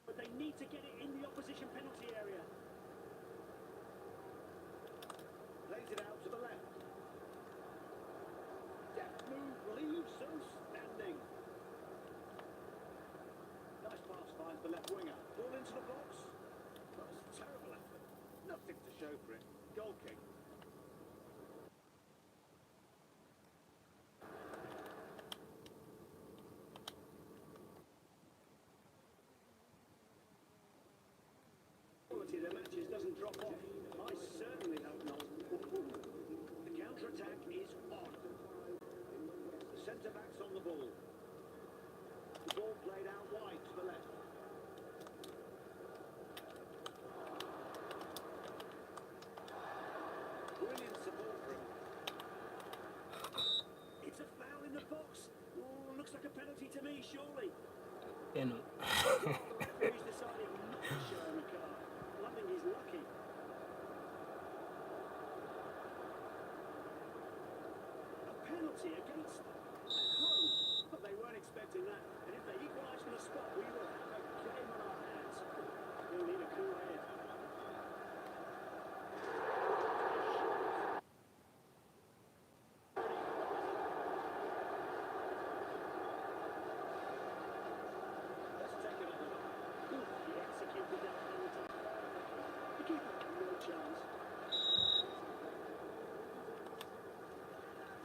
But they need to get it in the opposition penalty area. Plays it out to the left. Deft move leaves us standing. Nice pass finds the left winger. Ball into the box. That was a terrible effort. Nothing to show for it. Goal kick. Quality of the matches doesn't drop off. I certainly hope not. The counter-attack is on. The centre-back's on the ball. The ball played out wide to the left. Brilliant support for him. It's a foul in the box. Oh, looks like a penalty to me, surely. You know. He's decided not to show him a card. I think he's lucky. A penalty against them at home. But they weren't expecting that. And if they equalise from the spot, we will have a game on our hands. We'll need a cool head. Let's take another look. Ooh, he executed that penalty. The keeper had no chance.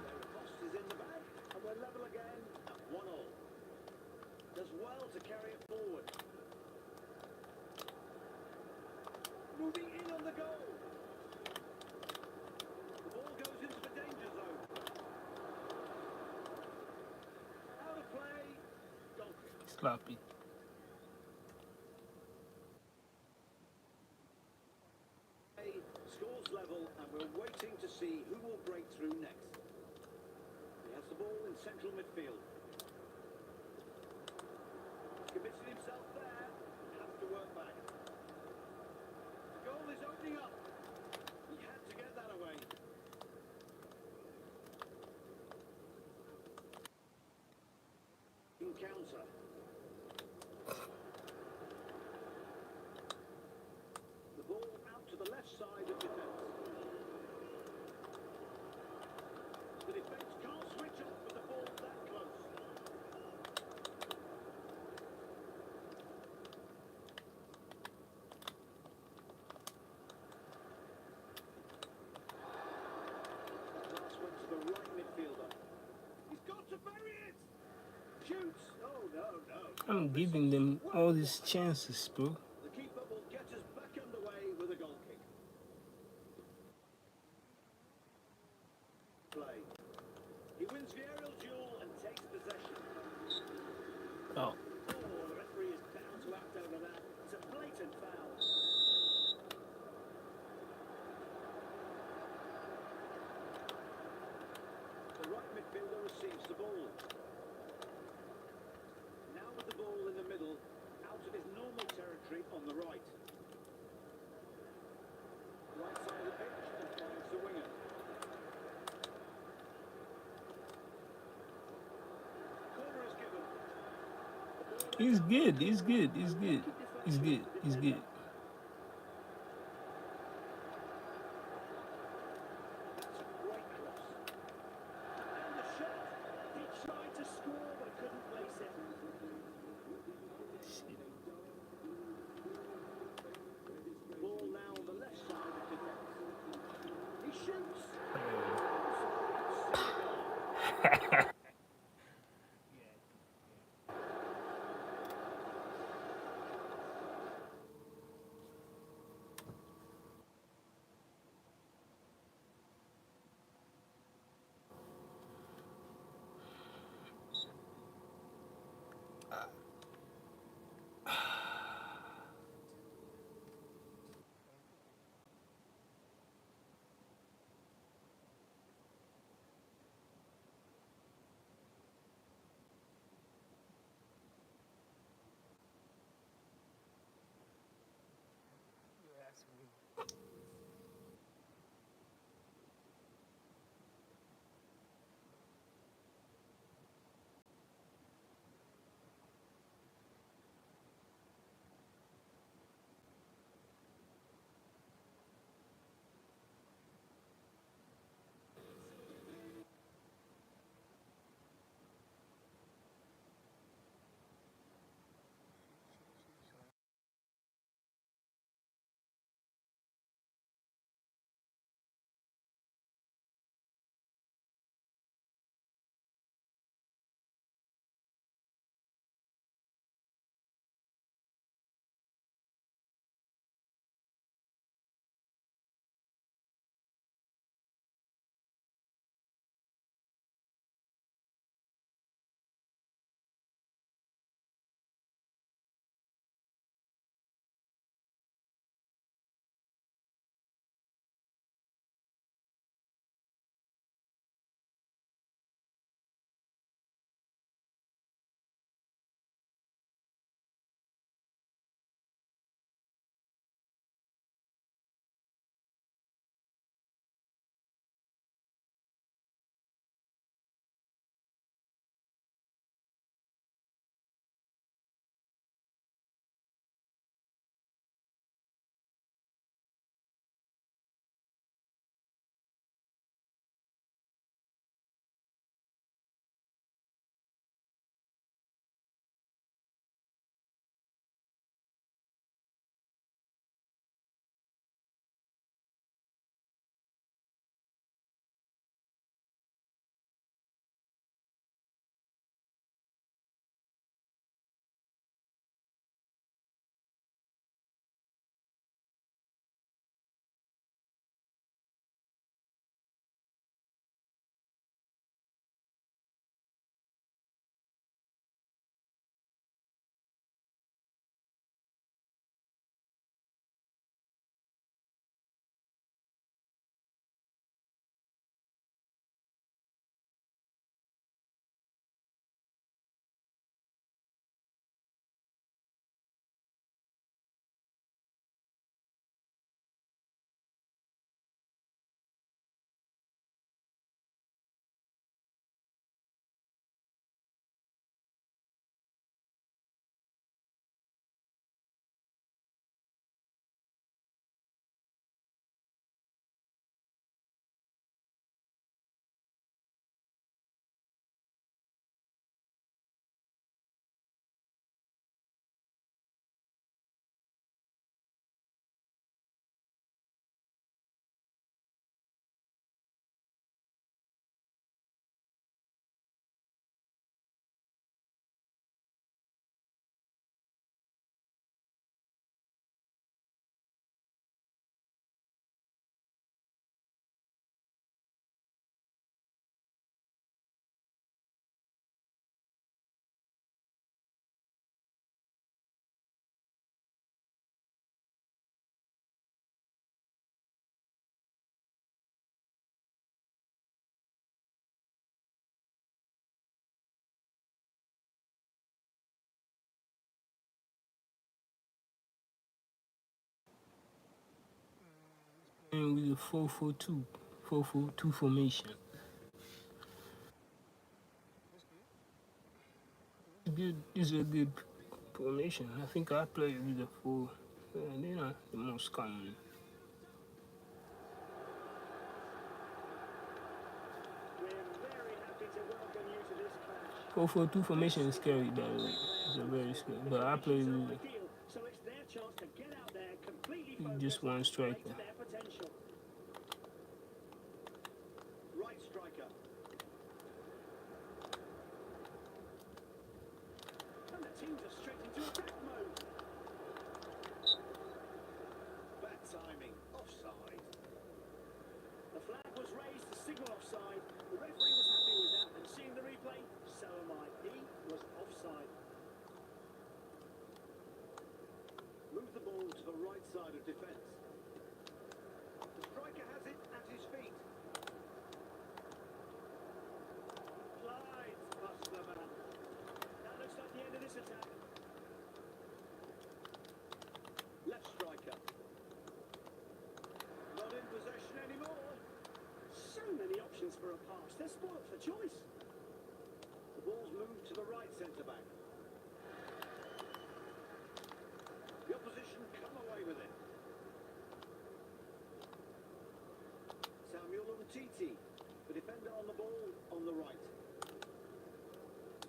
Their post is in the bag, and we're level again at 1-1. Does well to carry it forward. Moving in on the goal. The ball goes into the danger zone. Out of play. Goal kick. Sloppy. Scores level, and we're waiting to see who will break through next. He has the ball in central midfield. Committed himself there, has to work back. The goal is opening up. He had to get that away. Encounter. The ball out to the left side of defence. The defence can't switch off with the ball that close. That pass went to the right midfielder. He's got to bury it! Shoots! Oh, no, no. I'm giving them all these chances, bro. The keeper will get us back underway with a goal kick. Play. He wins the aerial duel and takes possession. Oh. Oh, the referee is bound to act over that. It's a blatant foul. The right midfielder receives the ball. Now with the ball in the middle, out of his normal territory on the right. Right side of the pitch and finds the winger. Corner is given. He's good. He's good. He's good. He's good. He's good. That's a great cross. And the shot. He tried to score but couldn't place it. Ball now on the left side of defence. He shoots. And with a 4-4-2, 4-4-2 formation. Good. This is a good formation. I think I play with the 4. They're not the most common. We're very happy to welcome you to this clash. 4-4-2 formation is scary, by the way. It's a very scary. But I play with So it's their chance to get out there completely focused just one and striker. play to their potential. Right striker. And the teams are straight into attack mode. Bad timing. Offside. The flag was raised to signal offside. The referee was happy with that, and seeing the replay, so am I. He was offside. Move the ball to the right side of defence. The striker has it at his feet. Glides past the man. That looks like the end of this attack. Left striker. Not in possession anymore. So many options for a pass. They're spoilt for choice. The ball's moved to the right centre-back. The opposition come away with it. Samuel Umtiti, the defender on the ball on the right.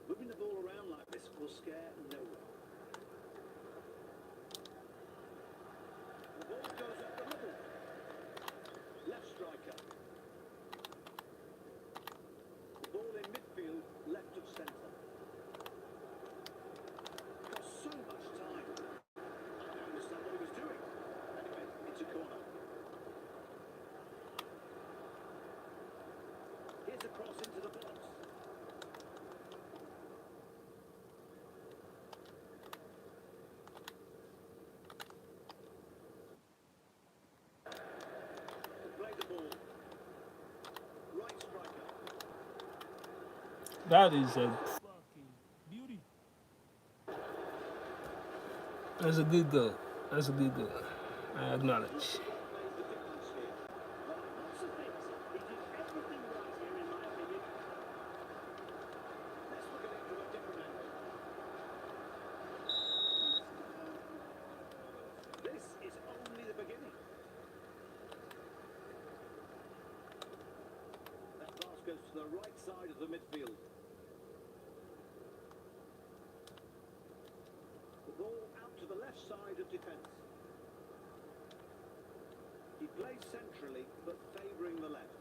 Moving the ball around like this will scare no one. The ball goes up the middle. Left striker. The ball in midfield, left of centre. Got so much time. I don't understand what he was doing. Anyway, it's a corner. Here's a cross into the box. Play the ball. Right striker. That is a fucking beauty. That's a good goal. That's a good goal. I acknowledge. Made the difference here. Lots of things. He did everything right here, in my opinion. Let's look at it from a different angle. This is only the beginning. That pass goes to the right side of the midfield. The ball out to the left side of defence. He plays centrally, but favouring the left.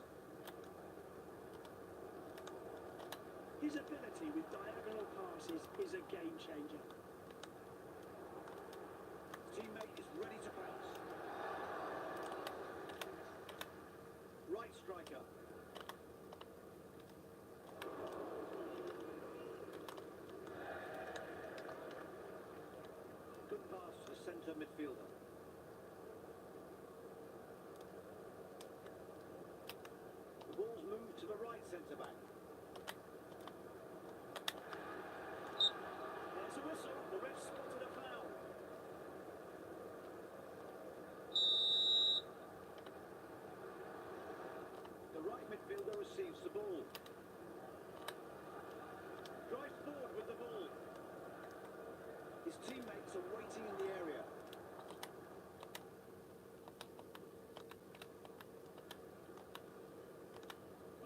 His ability with diagonal passes is a game changer. Teammate is ready to pounce. Right striker. Good pass to the centre midfielder. The ball's moved to the right centre-back. There's a whistle. The ref spotted a foul. The right midfielder receives the ball. Drives forward with the ball. His teammates are waiting in the area.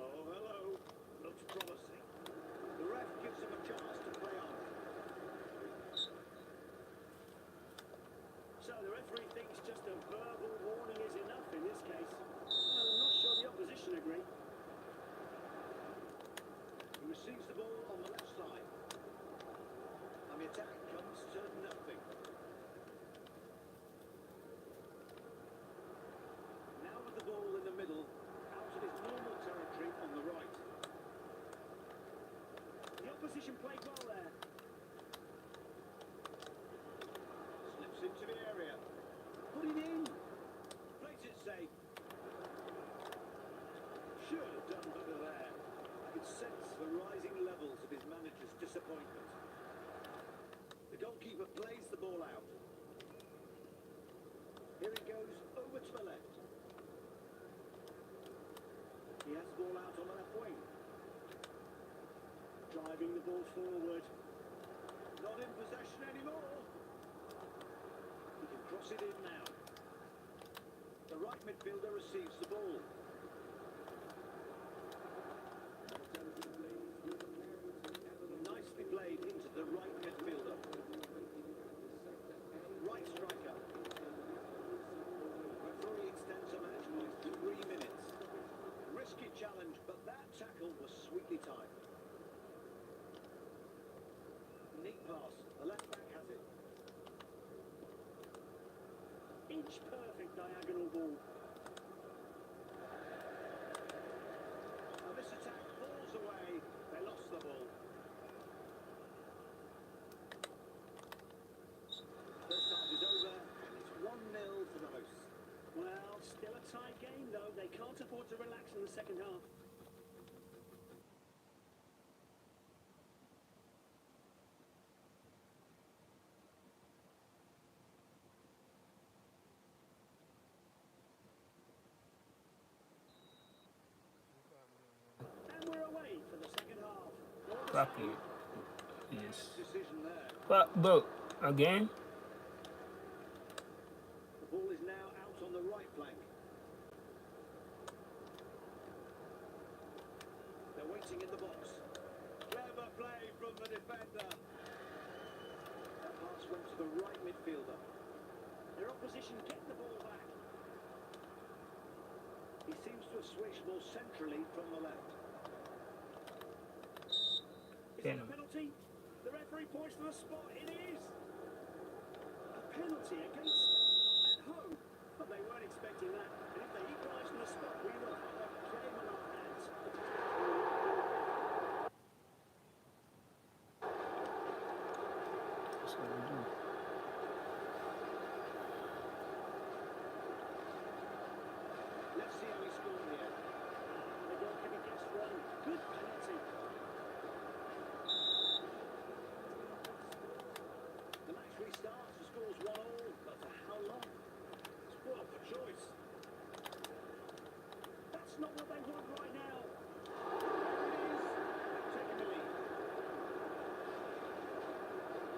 Oh, hello. Looks promising. The ref gives him a chance to play on. So the referee thinks just a verbal warning is enough in this case. Well, I'm not sure the opposition agree. He receives the ball on the left side. And the attack comes to nothing. Now with the ball in the middle, out of his normal territory on the right. The opposition played well there. Slips into the area. Put it in. Plays it safe. Should have done better there. I could sense the rising levels of his manager's disappointment. The goalkeeper plays the ball out. Here it goes over to the left. wing. Driving the ball forward. Not in possession anymore. He can cross it in now. The right midfielder receives the ball. Nicely played into the right midfielder. Right striker. Referee extends the match by 3 minutes. Risky challenge, but that tackle was sweetly timed. Neat pass. The left back has it. Inch perfect diagonal ball. And this attack falls away. They lost the ball. First half is over, and it's 1-0 to the hosts. Well, still a tight game, though. They can't afford to relax in the second half. And we're away for the second half. Fucking yes. Decision there. But again, The ball is now out on the right flank. They're waiting in the box. Clever play from the defender. That pass went to the right midfielder. Their opposition get the ball back. He seems to have switched more centrally from the left. Is it a penalty? The referee points to the spot. It is. A penalty against at home. But they weren't expecting that. And if they equalise from the spot, we will have a game on our hands. that's what we do. Let's see how he scored here. The goalkeeper gets one. Good penalty. The match restarts. The score's 1-1, but for how long? Well, for choice. That's not what they want right now. There it is. Taking the lead.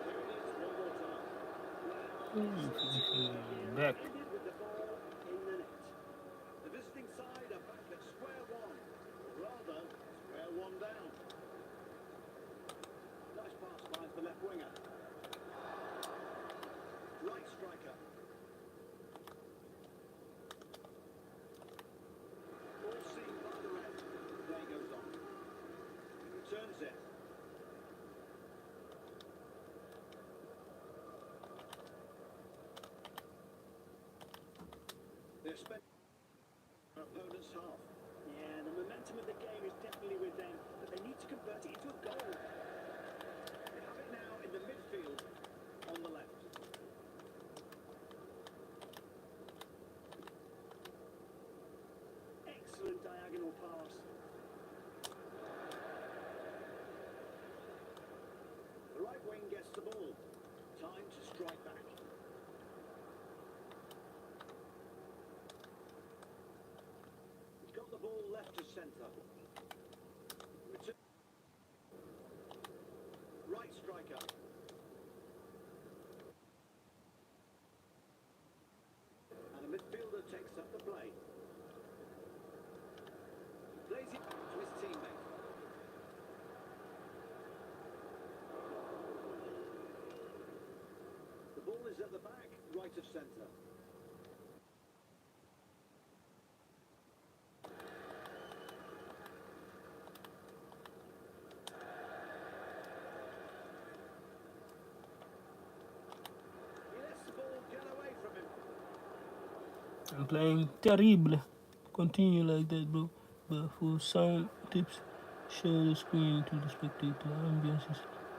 There it is one more time. Back. Ended with the ball in the net. The visiting side are back at square one. Or rather, square one down. Nice pass finds the left winger. Right striker. Ball seen by the ref. Play goes on. He returns it. They're spent their opponent's half. Yeah, the momentum of the game is definitely with them, but they need to convert it into a goal. They have it now in the midfield on the left. Excellent diagonal pass. The right wing gets the ball. Time to strike back. He's got the ball left to centre. Return. Right striker. And the midfielder takes up the play. Plays it back to his teammate. The ball is at the back, right of centre. He lets the ball get away from him. I'm playing terrible. Continue like that, bro. But for some tips, show the screen to the spectator. Ambience is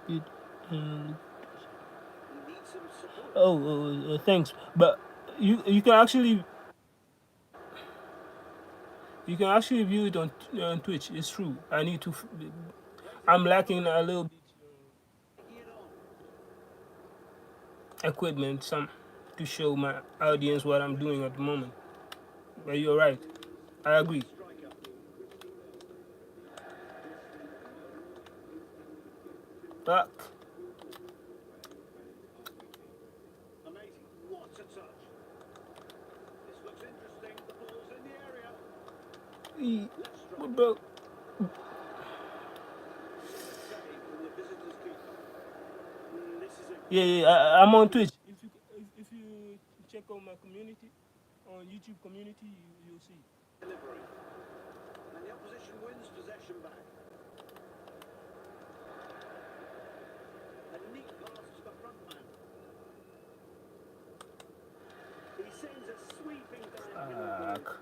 it. He needs some support. Thanks. But you can actually view it on Twitch. It's true. I need to. I'm lacking a little bit equipment, some to show my audience what I'm doing at the moment. But you're right. I agree. Duck. Amazing. What a touch. This looks interesting. The ball's in the area. What about? Save from the visitors' keeper. This is a Yeah, I'm on Twitch. If you check out my community on YouTube community, you'll see. delivery. And the opposition wins possession back. A neat pass to the front man. He sends a sweeping diagonal.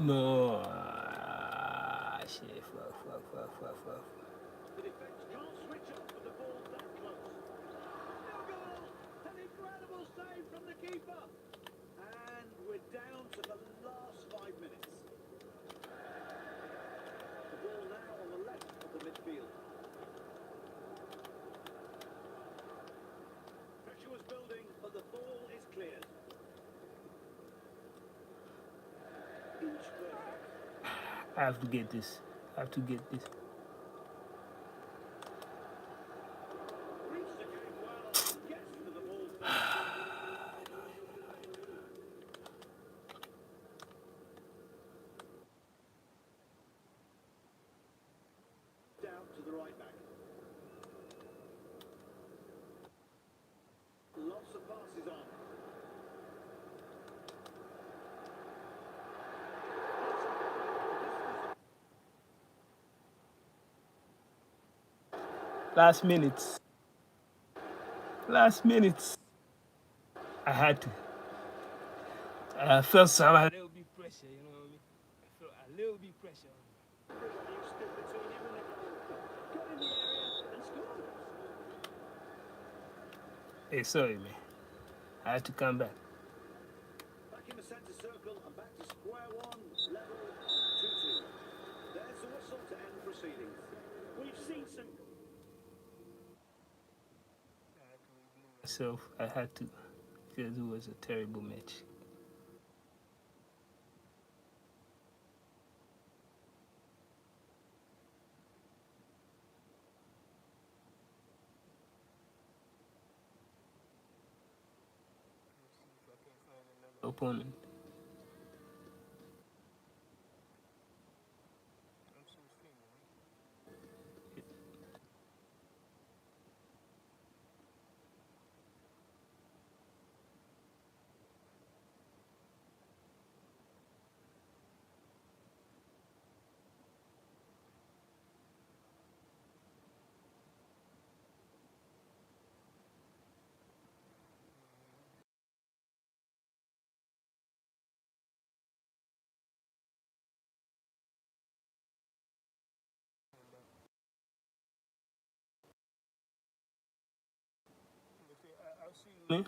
No. Shit, fuck. The defence can't switch off with the ball that close. No goal! An incredible save from the keeper. And we're down to the last 5 minutes. The ball now on the left of the midfield. Pressure was building, but the ball is cleared. Inch perfect. I have to get this. Reads the game well and gets to the ball first. Down to the right back. Lots of passes on. Last minutes. I had to. I felt some a little bit pressure, you know what I mean? I felt a little bit pressure. Everybody who stood between him and the goal got in the area and scored. Hey, sorry, man. I had to come back. Back in the centre circle and back to square one, level on 2-2. There's the whistle to end proceedings. We've seen some... So I had to, because it was a terrible match. Opponent.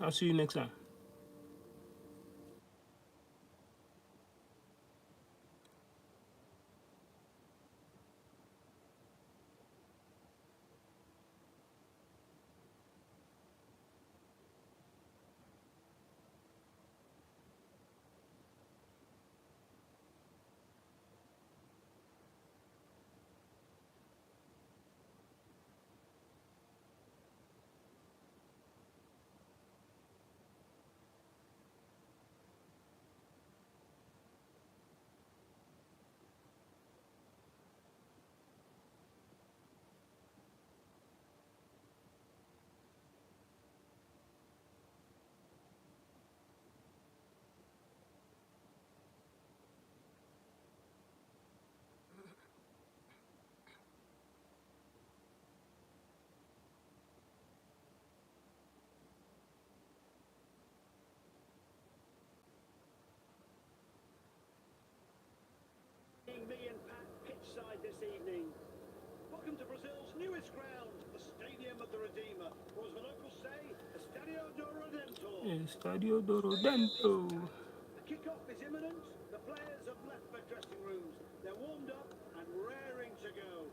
I'll see you next time. Me and Pat pitchside this evening. Welcome to Brazil's newest ground, the Stadium of the Redeemer, or as the locals say, Estadio do Redento. Estadio do Redento. The kickoff is imminent. The players have left their dressing rooms. They're warmed up and raring to go.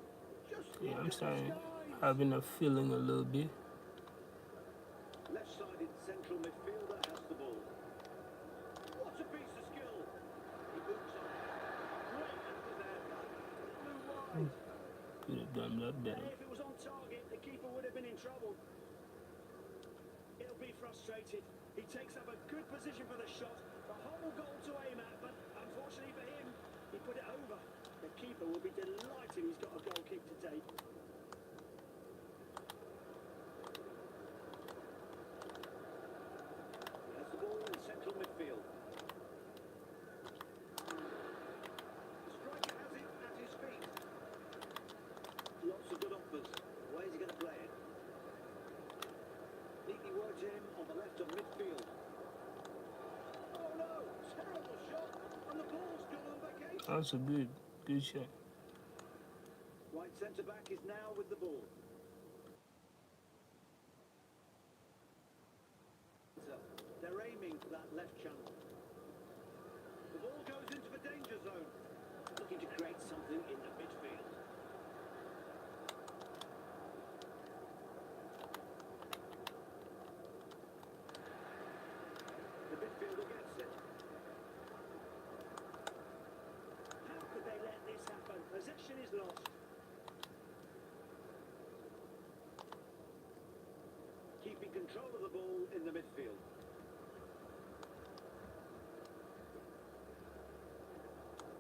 Yeah, I'm starting having a feeling a little bit. Left-sided central midfielder has the ball. What a piece of skill. He boots up. Great effort there. Blue wide. Could have done that better. If it was on target, the keeper would have been in trouble. He'll be frustrated. He takes up a good position for the shot. A horrible goal to aim at, but unfortunately for him, he put it over. The keeper will be delighted he's got a goal kick to take. There's the ball in central midfield. The striker has it at his feet. Lots of good offers. Where's he going to play it? Neatly worked in on the left of midfield. Oh no! Terrible shot! And the ball's gone on vacation. That's a good shot. Right centre-back is now with the ball. They're aiming for that left channel. The ball goes into the danger zone. Looking to create something in the midfield. The midfielder gets it. How could they let this happen? Possession is lost. Keeping control of the ball in the midfield.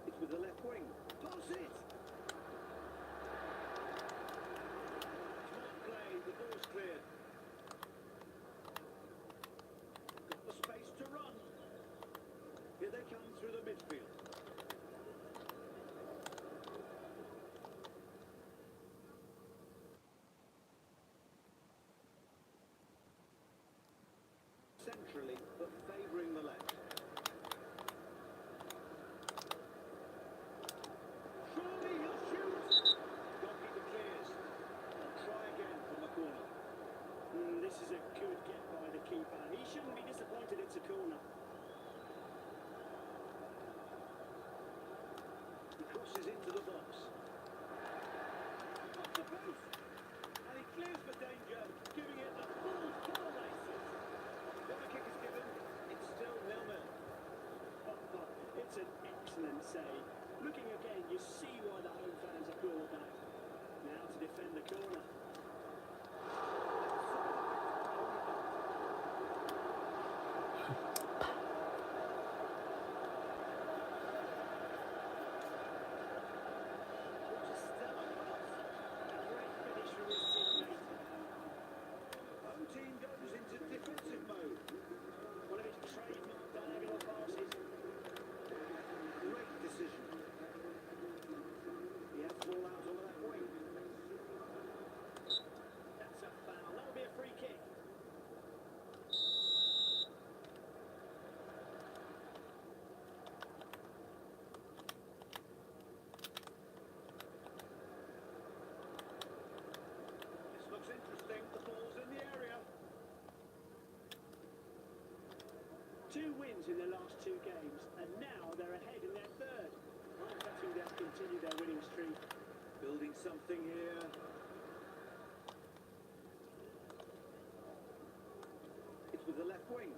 It's with the left wing. Pass it! Smart play, the ball's cleared. Got the space to run. Here they come through the midfield. Centrally, but favouring the left. Surely he'll shoot! Goalkeeper clears. They'll try again from the corner. This is a good get by the keeper. He shouldn't be disappointed it's a corner. He crosses into the box. Off the post! And he clears for danger, giving it the full 4 races. Corner kick is given. It's still 0-0. It's an excellent save. Looking again, you see why the home fans are called back. Now to defend the corner. What a stellar pass. A great finish from his teammate. Home team goes into defensive mode. One of his trademark diagonal passes. Great decision. He has the ball out on the left wing. That's a foul. That'll be a free kick. This looks interesting. The ball's in the area. 2 wins in their last 2 games, and now they're ahead in their 3rd. I'm betting they'll continue their winning streak. Building something here. It's with the left wing.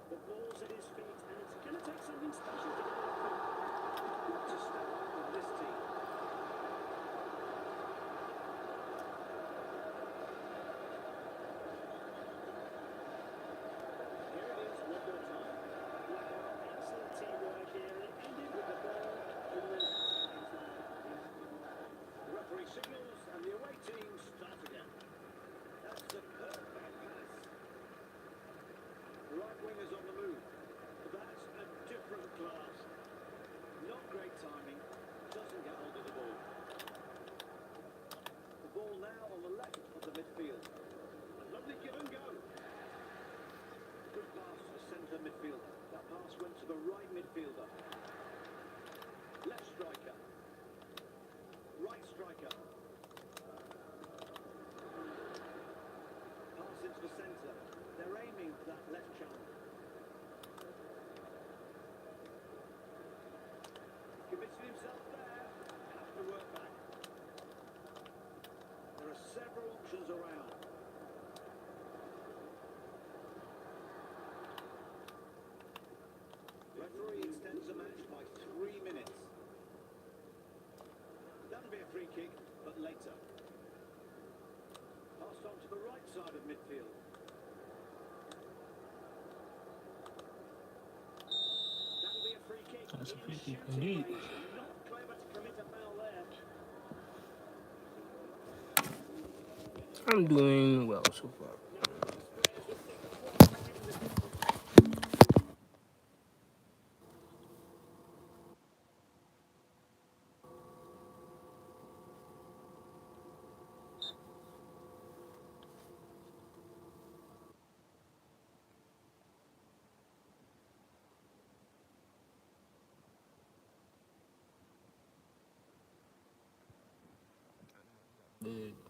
The ball's at his feet, and it's going to take something special to get it off him. Good to step up with this team. Here it is, one more time. Wow, excellent teamwork here, and it ended with the ball in the net. The referee signals, and the away team start again. That's the perfect pass. The right wing is on the move. That's a different class. Not great timing. Doesn't get hold of the ball. The ball now on the left of the midfield. A lovely give and go. Good pass to the centre midfielder. That pass went to the right midfielder. Left striker. Right striker. Pass into the centre. They're aiming for that left channel. Committed himself there. Has to work back. There are several options around. Referee extends to be a free kick, but later. Passed on to the right side of midfield. That'll be a free kick. That's a In free kick shooting indeed. range. Not clever to commit a foul there. I'm doing well so far. Big.